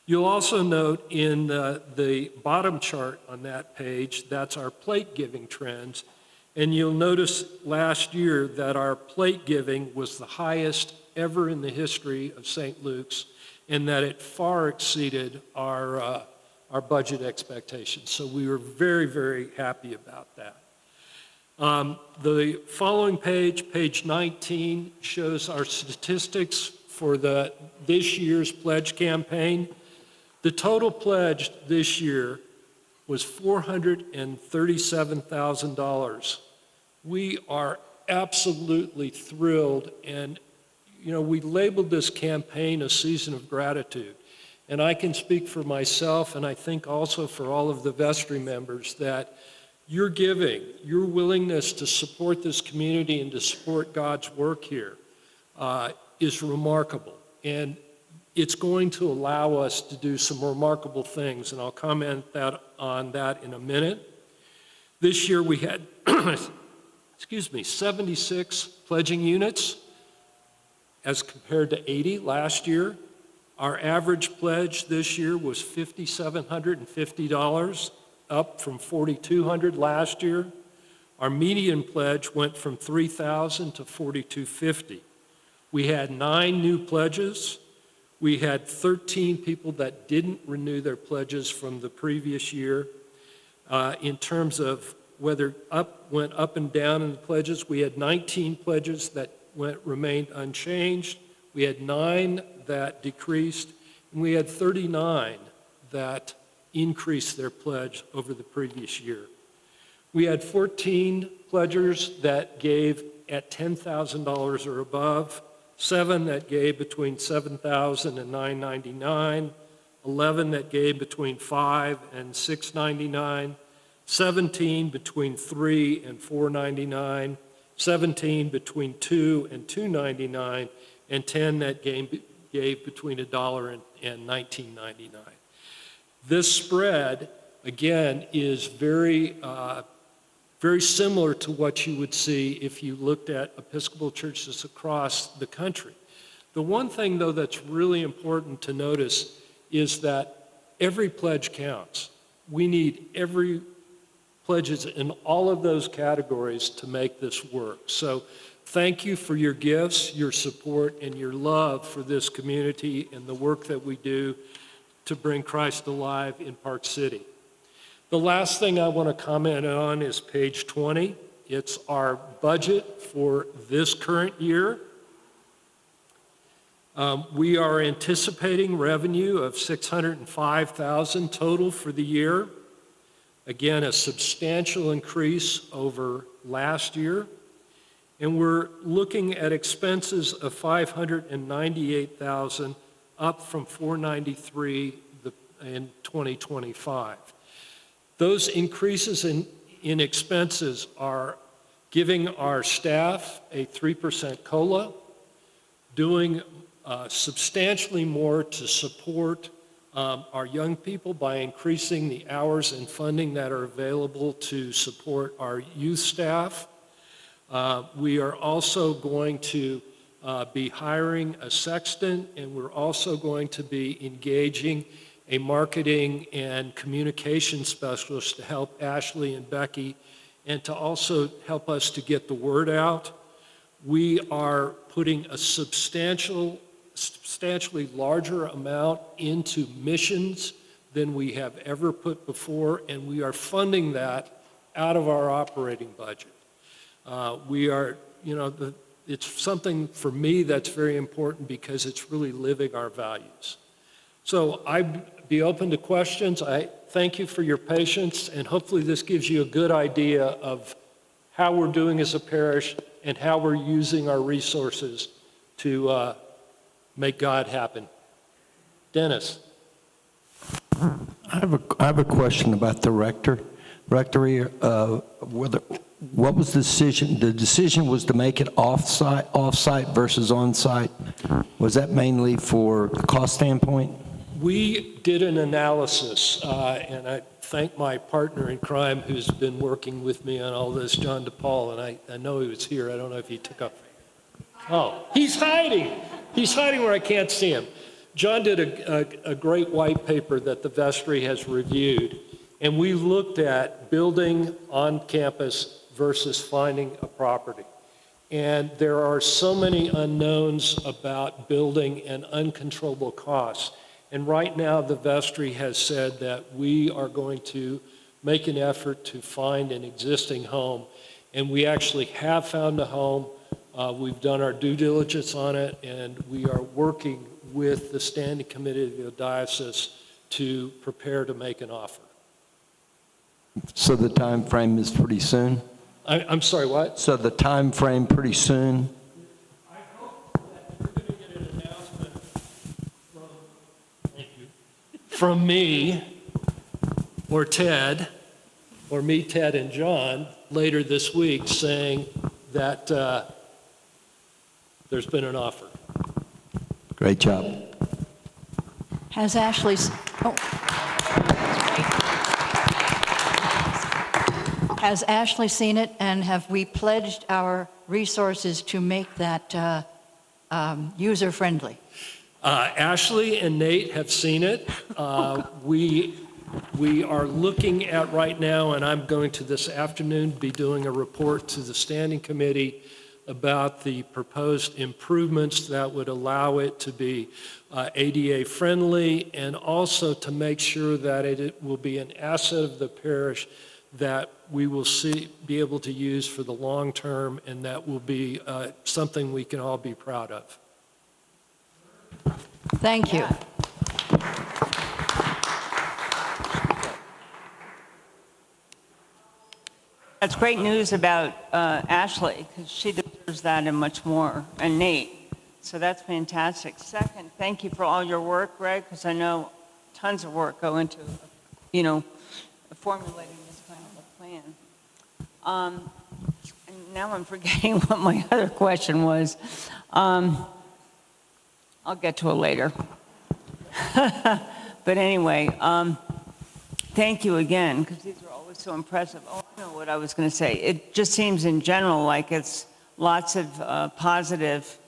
You'll also note in the bottom chart on that page, that's our plate giving trends. And you'll notice last year that our plate giving was the highest ever in the history of St. Luke's, and that it far exceeded our budget expectations. So we were very, very happy about that. The following page, page 19, shows our statistics for this year's pledge campaign. The total pledged this year was $437,000. We are absolutely thrilled, and we labeled this campaign a season of gratitude. And I can speak for myself, and I think also for all of the vestry members, that your giving, your willingness to support this community and to support God's work here is remarkable. And it's going to allow us to do some remarkable things, and I'll comment on that in a minute. This year we had 76 pledging units as compared to 80 last year. Our average pledge this year was $5,750, up from $4,200 last year. Our median pledge went from $3,000 to $4,250. We had 9 new pledges. We had 13 people that didn't renew their pledges from the previous year. In terms of whether went up and down in the pledges, we had 19 pledges that remained unchanged. We had 9 that decreased, and we had 39 that increased their pledge over the previous year. We had 14 pledgers that gave at $10,000 or above, 7 that gave between $7,000 and $999, 11 that gave between $5,000 and $699, 17 between $3,000 and $499, 17 between $2,000 and $299, and 10 that gave between $1 and $19.99. This spread, again, is very similar to what you would see if you looked at Episcopal churches across the country. The one thing, though, that's really important to notice is that every pledge counts. We need every pledges in all of those categories to make this work. So thank you for your gifts, your support, and your love for this community and the work that we do to bring Christ alive in Park City. The last thing I want to comment on is page 20. It's our budget for this current year. We are anticipating revenue of $605,000 total for the year. Again, a substantial increase over last year. And we're looking at expenses of $598,000, up from $493,000 in 2025. Those increases in expenses are giving our staff a 3% COLA, doing substantially more to support our young people by increasing the hours and funding that are available to support our youth staff. We are also going to be hiring a sexton, and we're also going to be engaging a marketing and communication specialist to help Ashley and Becky and to also help us to get the word out. we are putting a substantially larger amount into missions than we have ever put before, and we are funding that out of our operating budget. We are, it's something for me that's very important because it's really living our values. So I'd be open to questions. I thank you for your patience, and hopefully this gives you a good idea of how we're doing as a parish and how we're using our resources to make God happen. Dennis. I have a question about the rectory. What was the decision? The decision was to make it off-site versus on-site. Was that mainly for the cost standpoint? We did an analysis, and I thank my partner in crime who's been working with me on all this, John DePaul, and I know he was here. I don't know if he took up. Oh, he's hiding. He's hiding where I can't see him. John did a great white paper that the vestry has reviewed, and we looked at building on campus versus finding a property. And there are so many unknowns about building and uncontrollable costs. And right now, the vestry has said that we are going to make an effort to find an existing home. And we actually have found a home. We've done our due diligence on it, and we are working with the Standing Committee of the Diocese to prepare to make an offer. So the time frame is pretty soon? I'm sorry, what? So the time frame pretty soon? I hope that you're going to get an announcement from me or Ted, or me, Ted, and John later this week saying that there's been an offer. Great job. Has Ashley, has Ashley seen it, and have we pledged our resources to make that user-friendly? Ashley and Nate have seen it. We are looking at right now, and I'm going to this afternoon be doing a report to the Standing Committee about the proposed improvements that would allow it to be ADA friendly, and also to make sure that it will be an asset of the parish that we will be able to use for the long term, and that will be something we can all be proud of. Thank you. That's great news about Ashley, because she deserves that and much more, and Nate. So that's fantastic. Second, thank you for all your work, Greg, because I know tons of work go into, formulating this kind of a plan. And now I'm forgetting what my other question was. I'll get to it later. But anyway, thank you again, because these are always so impressive. Oh, I know what I was going to say. It just seems in general like it's lots of positive,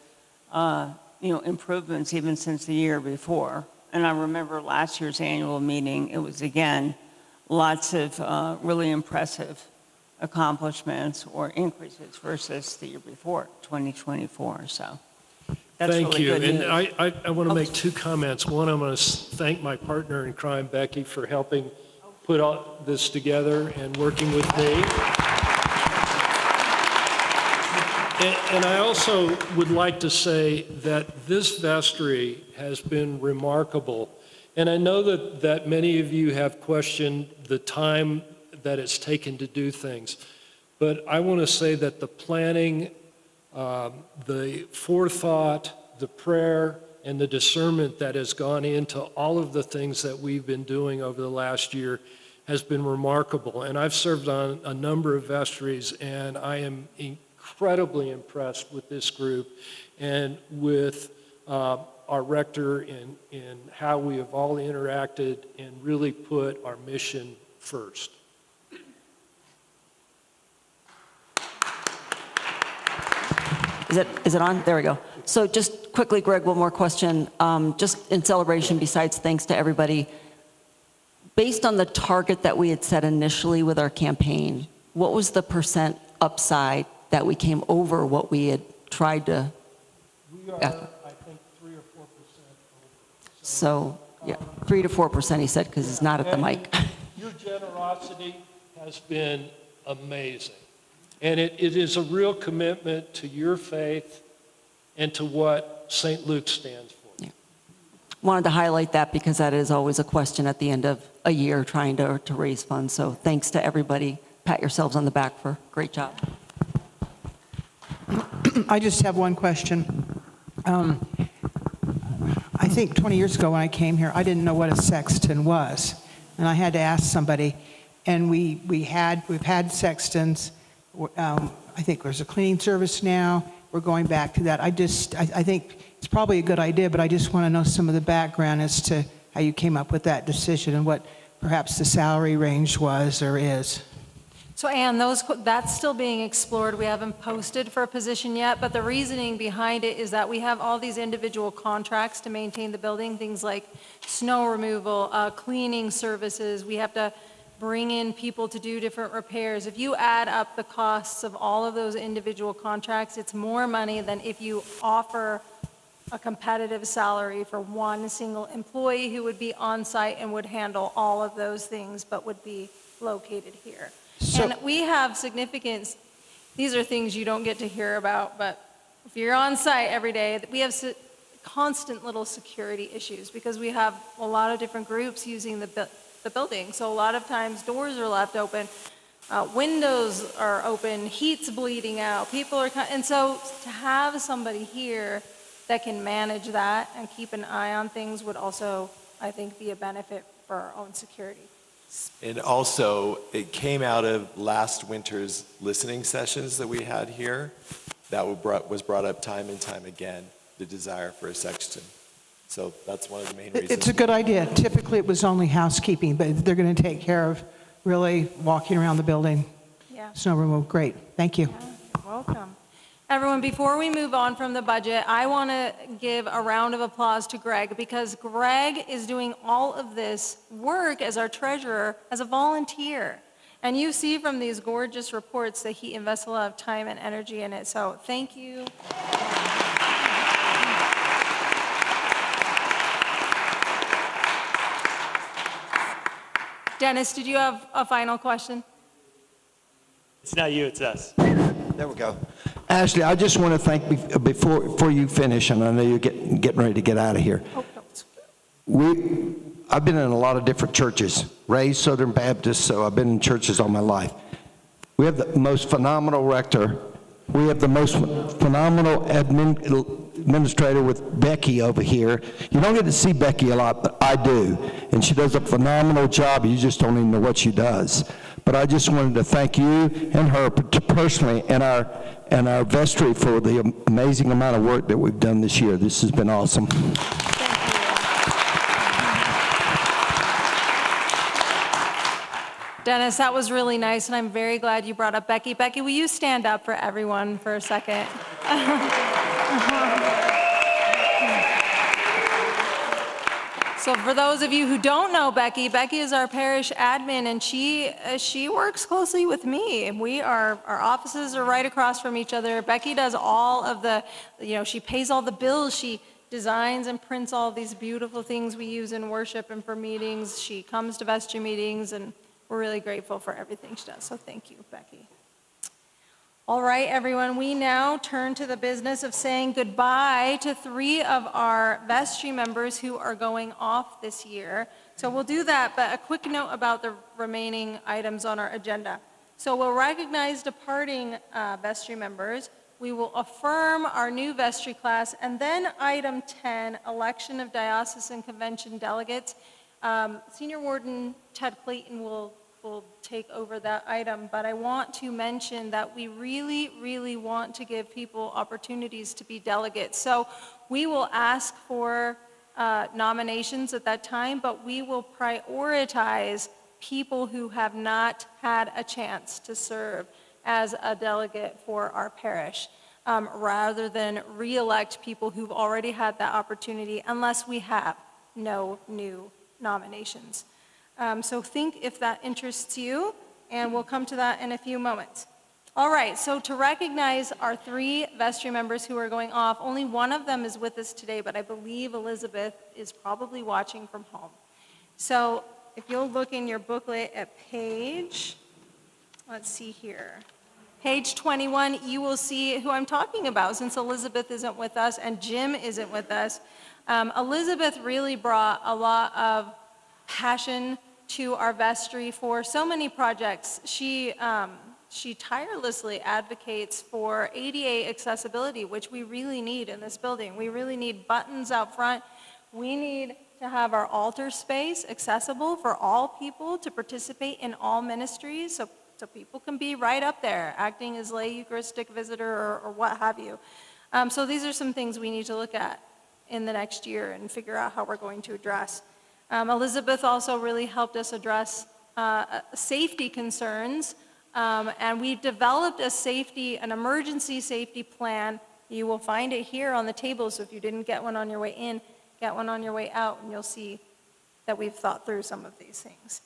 improvements even since the year before. And I remember last year's annual meeting, it was again, lots of really impressive accomplishments or increases versus the year before, 2024. So that's Thank really you. good news. And I want to make two comments. One, I want to thank my partner in crime, Becky, for helping put all this together and working with me. And I also would like to say that this vestry has been remarkable. And I know that many of you have questioned the time that it's taken to do things. But I want to say that the planning, the forethought, the prayer, and the discernment that has gone into all of the things that we've been doing over the last year has been remarkable. And I've served on a number of vestries, and I am incredibly impressed with this group and with our rector in how we have all interacted and really put our mission first. Is it on? There we go. So just quickly, Greg, one more question. Just in celebration, besides thanks to everybody, based on the target that we had set initially with our campaign, what was the % upside that we came over what we had tried to, We are, Yeah. I think, 3 or 4% over. so, yeah, 3 to 4%, he said, because he's not at the mic. Your generosity has been amazing. And it is a real commitment to your faith and to what St. Luke stands for. Wanted to highlight that because that is always a question at the end of a year trying to raise funds. So thanks to everybody. Pat yourselves on the back for a great job. I just have one question. I think 20 years ago when I came here, I didn't know what a sexton was. And I had to ask somebody. And we've had sextons. I think there's a cleaning service now. We're going back to that. I think it's probably a good idea, but I just want to know some of the background as to how you came up with that decision and what perhaps the salary range was or is. So Ann, that's still being explored. We haven't posted for a position yet, but the reasoning behind it is that we have all these individual contracts to maintain the building, things like snow removal, cleaning services. We have to bring in people to do different repairs. If you add up the costs of all of those individual contracts, it's more money than if you offer a competitive salary for one single employee who would be on site and would handle all of those things, but would be located here. And we have significant, these are things you don't get to hear about, but if you're on site every day, we have constant little security issues because we have a lot of different groups using the building. So a lot of times doors are left open, windows are open, heat's bleeding out, people are, and so to have somebody here that can manage that and keep an eye on things would also, I think, be a benefit for our own security. And also, it came out of last winter's listening sessions that we had here. That was brought up time and time again, the desire for a sexton. So that's one of the main reasons. It's a good idea. Typically, it was only housekeeping, but they're going to take care of really walking around the building. Yeah. Snow removal. Great. Thank you. Welcome. Everyone, before we move on from the budget, I want to give a round of applause to Greg because Greg is doing all of this work as our treasurer as a volunteer. And you see from these gorgeous reports that he invests a lot of time and energy in it. So thank you. Dennis, did you have a final question? It's not you, it's us. There we go. Ashley, I just want to thank, before you finish, and I know you're getting ready to get out of here. I've been in a lot of different churches, raised Southern Baptist, so I've been in churches all my life. We have the most phenomenal rector. We have the most phenomenal administrator with Becky over here. You don't get to see Becky a lot, but I do. And she does a phenomenal job. You just don't even know what she does. But I just wanted to thank you and her personally and our vestry for the amazing amount of work that we've done this year. This has been awesome. Dennis, that was really nice, and I'm very glad you brought up Becky. Becky, will you stand up for everyone for a second? So for those of you who don't know Becky, Becky is our parish admin, and she works closely with me. And our offices are right across from each other. Becky does all of the, she pays all the bills. She designs and prints all these beautiful things we use in worship and for meetings. She comes to vestry meetings, and we're really grateful for everything she does. So thank you, Becky. All right, everyone, we now turn to the business of saying goodbye to 3 of our vestry members who are going off this year. So we'll do that, but a quick note about the remaining items on our agenda. So we'll recognize departing vestry members. We will affirm our new vestry class, and then item 10, election of diocesan convention delegates. Senior Warden Ted Clayton will take over that item, but I want to mention that we really, really want to give people opportunities to be delegates. So we will ask for nominations at that time, but we will prioritize people who have not had a chance to serve as a delegate for our parish, rather than re-elect people who've already had that opportunity unless we have no new nominations. So think if that interests you, and we'll come to that in a few moments. All right, so to recognize our 3 vestry members who are going off, only one of them is with us today, but I believe Elizabeth is probably watching from home. So if you'll look in your booklet at page, let's see here, page 21, you will see who I'm talking about since Elizabeth isn't with us and Jim isn't with us. Elizabeth really brought a lot of passion to our vestry for so many projects. She tirelessly advocates for ADA accessibility, which we really need in this building. We really need buttons out front. We need to have our altar space accessible for all people to participate in all ministries, so people can be right up there, acting as lay Eucharistic visitor or what have you. So these are some things we need to look at in the next year and figure out how we're going to address. Elizabeth also really helped us address safety concerns. And we've developed an emergency safety plan. You will find it here on the table, so if you didn't get one on your way in, get one on your way out, and you'll see that we've thought through some of these things.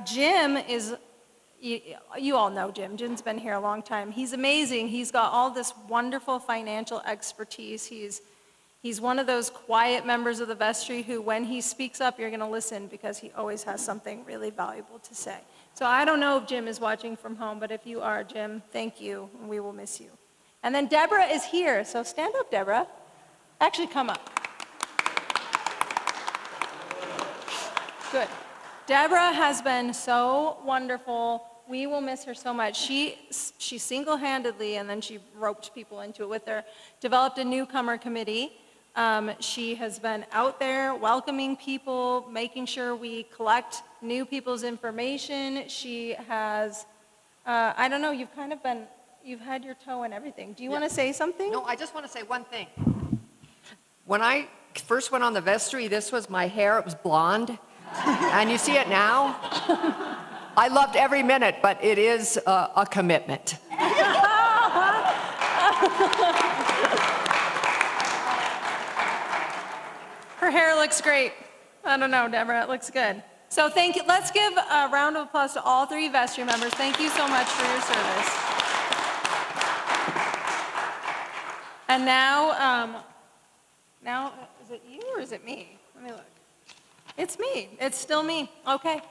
Jim is, you all know Jim. Jim's been here a long time. He's amazing. He's got all this wonderful financial expertise. He's one of those quiet members of the vestry who, when he speaks up, you're going to listen because he always has something really valuable to say. So I don't know if Jim is watching from home, but if you are, Jim, thank you, and we will miss you. And then Deborah is here, so stand up, Deborah. Actually, come up. Good. Deborah has been so wonderful. We will miss her so much. She single-handedly, and then she roped people into it with her, developed a newcomer committee. She has been out there welcoming people, making sure we collect new people's information. She has, I don't know, you've had your toe in everything. Do you want to say something? No, I just want to say one thing. When I first went on the vestry, this was my hair, it was blonde. And you see it now? I loved every minute, but it is a commitment. Her hair looks great. I don't know, Deborah, it looks good. So thank you. Let's give a round of applause to all 3 vestry members. Thank you so much for your service. And now, is it you or is it me? Let me look. It's me. It's still me. Okay.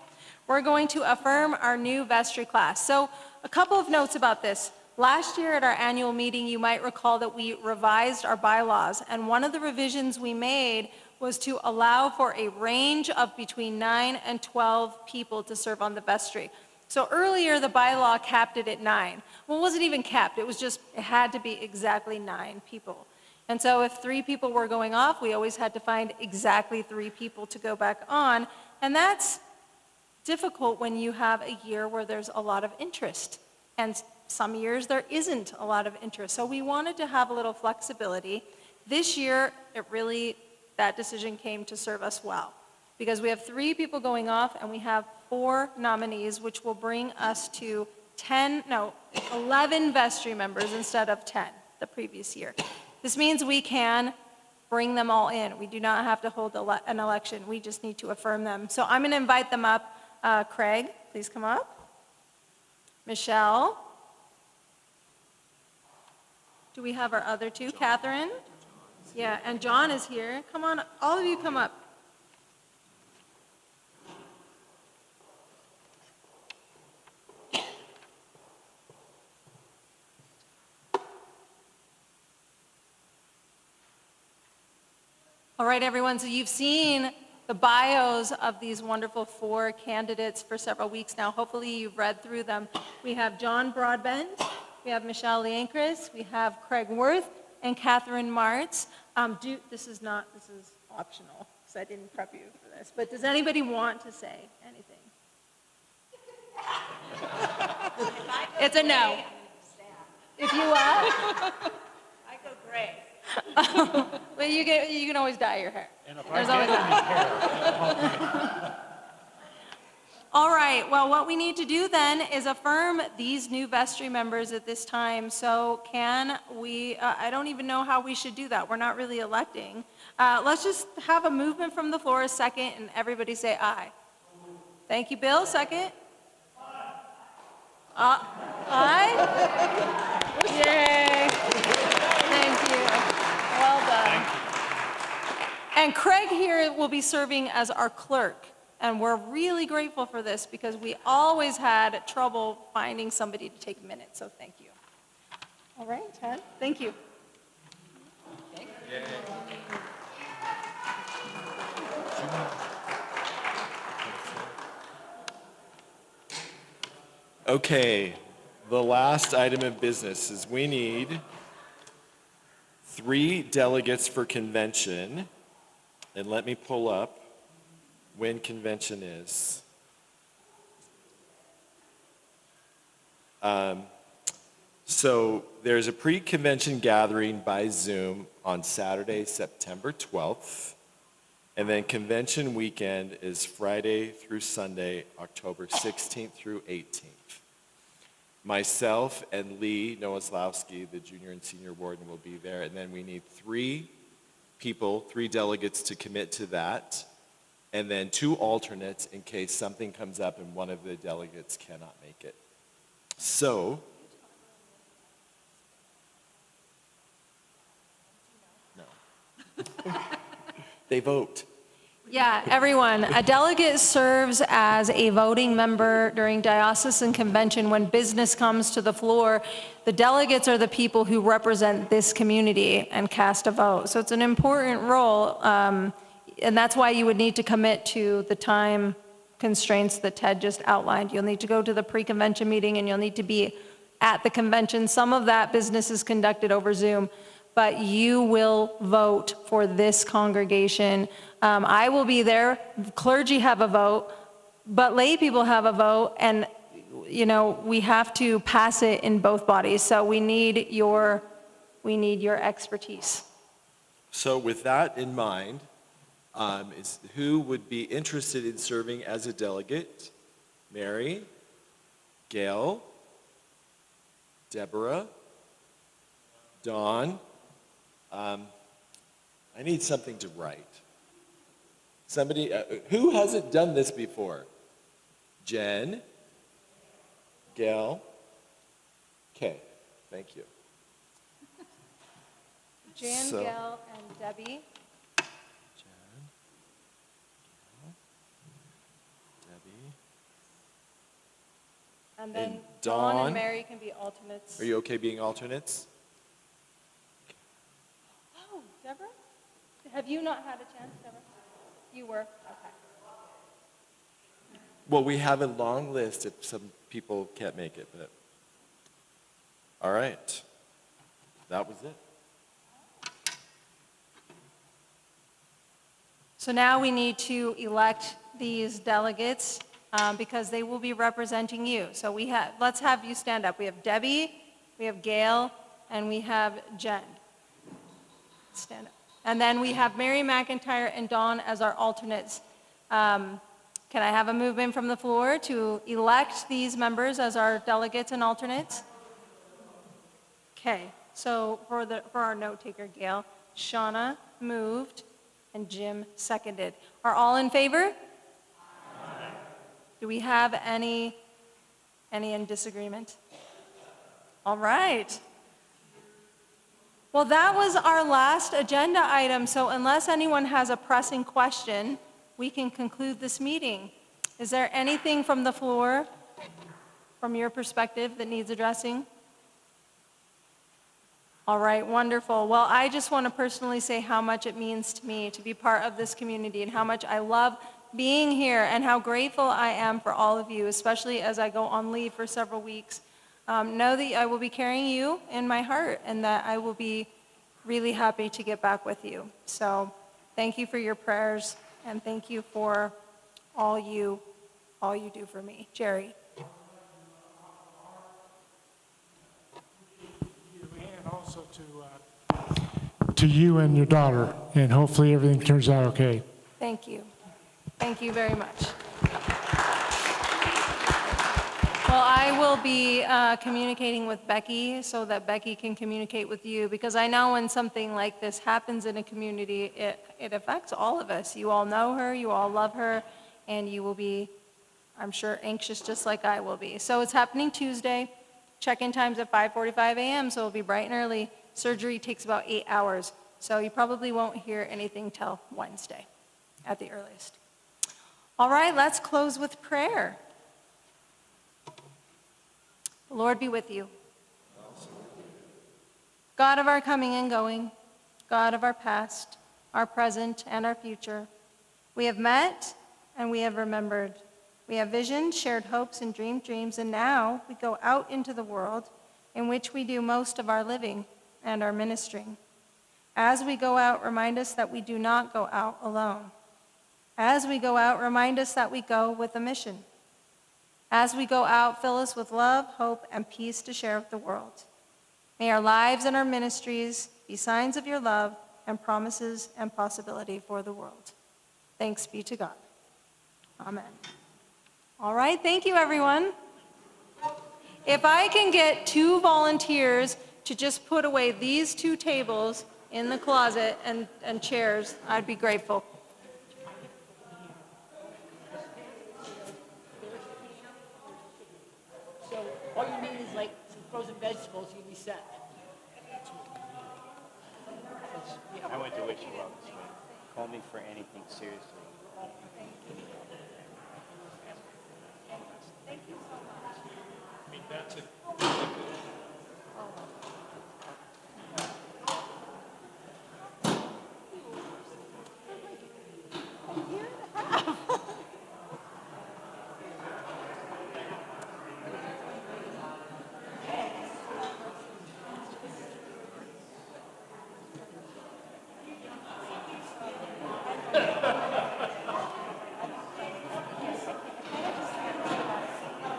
We're going to affirm our new vestry class. So a couple of notes about this. Last year at our annual meeting, you might recall that we revised our bylaws, and one of the revisions we made was to allow for a range of between 9 and 12 people to serve on the vestry. So earlier, the bylaw capped it at 9. Well, it wasn't even capped. It had to be exactly 9 people. And so if 3 people were going off, we always had to find exactly 3 people to go back on. And that's difficult when you have a year where there's a lot of interest. And some years there isn't a lot of interest. So we wanted to have a little flexibility. This year, that decision came to serve us well, because we have 3 people going off and we have 4 nominees, which will bring us to 11 vestry members instead of 10 the previous year. This means we can bring them all in. We do not have to hold an election. We just need to affirm them. So I'm going to invite them up. Craig, please come up. Michelle. Do we have our other 2? Catherine? Yeah, and John is here. Come on, all of you come up. All right, everyone, so you've seen the bios of these wonderful 4 candidates for several weeks now. Opefully you've read through them. We have John Broadbent, we have Michelle Leancris, we have Craig Worth, and Catherine Martz. This is optional, because I didn't prep you for this, but does anybody want to say anything? It's a no. If you what? I go gray. Well, you can always dye your hair. And if There's I always get that. All right, well, what we need to do then is affirm these new vestry members at this time. So can we, I don't even know how we should do that. We're not really electing. Let's just have a movement from the floor, a second, and everybody say aye. Thank you, Bill. Second. Aye? Yay. Thank you. Well done. And Craig here will be serving as our clerk. And we're really grateful for this because we always had trouble finding somebody to take minutes, so thank you. All right, Ted, thank you. Okay, the last item of business is we need 3 delegates for convention. And let me pull up when convention is. So there's a pre-convention gathering by Zoom on Saturday, September 12th. And then convention weekend is Friday through Sunday, October 16th through 18th. Myself and Lee Nowoslawski, the junior and senior warden, will be there. And then we need 3 people, 3 delegates to commit to that. And then 2 alternates in case something comes up and one of the delegates cannot make it. So, no. They vote. Yeah, everyone. A delegate serves as a voting member during diocesan convention when business comes to the floor. The delegates are the people who represent this community and cast a vote. So it's an important role, and that's why you would need to commit to the time constraints that Ted just outlined. You'll need to go to the pre-convention meeting and you'll need to be at the convention. Some of that business is conducted over Zoom, but you will vote for this congregation. I will be there. Clergy have a vote, but lay people have a vote, and you know we have to pass it in both bodies. So we need your expertise. So with that in mind, is who would be interested in serving as a delegate? Mary, Gail, Deborah, Dawn. I need something to write. Somebody, who hasn't done this before? Jen? Gail? Okay, thank you. Jan, So- Gail, and Debbie. Jen, Gail, Debbie. And then And Dawn Dawn. and Mary can be alternates. Are you okay being alternates? Oh, Deborah? Have you not had a chance, Deborah? You were? Okay. Well, we have a long list if some people can't make it, but, all right. That was it. So now we need to elect these delegates because they will be representing you. So let's have you stand up. We have Debbie, we have Gail, and we have Jen. Stand up. And then we have Mary McIntyre and Dawn as our alternates. Can I have a movement from the floor to elect these members as our delegates and alternates? Okay, so for our note taker, Gail, Shauna moved and Jim seconded. Are all in favor? Do we have any in disagreement? All right. Well, that was our last agenda item, so unless anyone has a pressing question, we can conclude this meeting. Is there anything from the floor, from your perspective, that needs addressing? All right, wonderful. Well, I just want to personally say how much it means to me to be part of this community and how much I love being here and how grateful I am for all of you, especially as I go on leave for several weeks. Know that I will be carrying you in my heart and that I will be really happy to get back with you. So thank you for your prayers and thank you for all you do for me. Jerry. And also to you and your daughter, and hopefully everything turns out okay. Thank you. Thank you very much. Well, I will be communicating with Becky so that Becky can communicate with you, because I know when something like this happens in a community, it affects all of us. You all know her, you all love her, and you will be, I'm sure, anxious just like I will be. So it's happening Tuesday. Check-in time's at 5:45 a.m., so it'll be bright and early. Surgery takes about 8 hours, so you probably won't hear anything till Wednesday at the earliest. All right, let's close with prayer. The Lord be with you. God of our coming and going, God of our past, our present, and our future, we have met and we have remembered. We have visioned, shared hopes, and dreamed dreams, and now we go out into the world in which we do most of our living and our ministering. As we go out, remind us that we do not go out alone. As we go out, remind us that we go with a mission. As we go out, fill us with love, hope, and peace to share with the world. May our lives and our ministries be signs of your love and promises and possibility for the world. Thanks be to God. Amen. All right, thank you, everyone. If I can get 2 volunteers to just put away these 2 tables in the closet and chairs, I'd be grateful. So all you need is like some frozen vegetables, you'll be set. I went to wish you well this week. Call me for anything, seriously. I mean, that's a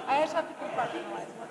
I just have to compartmentalize what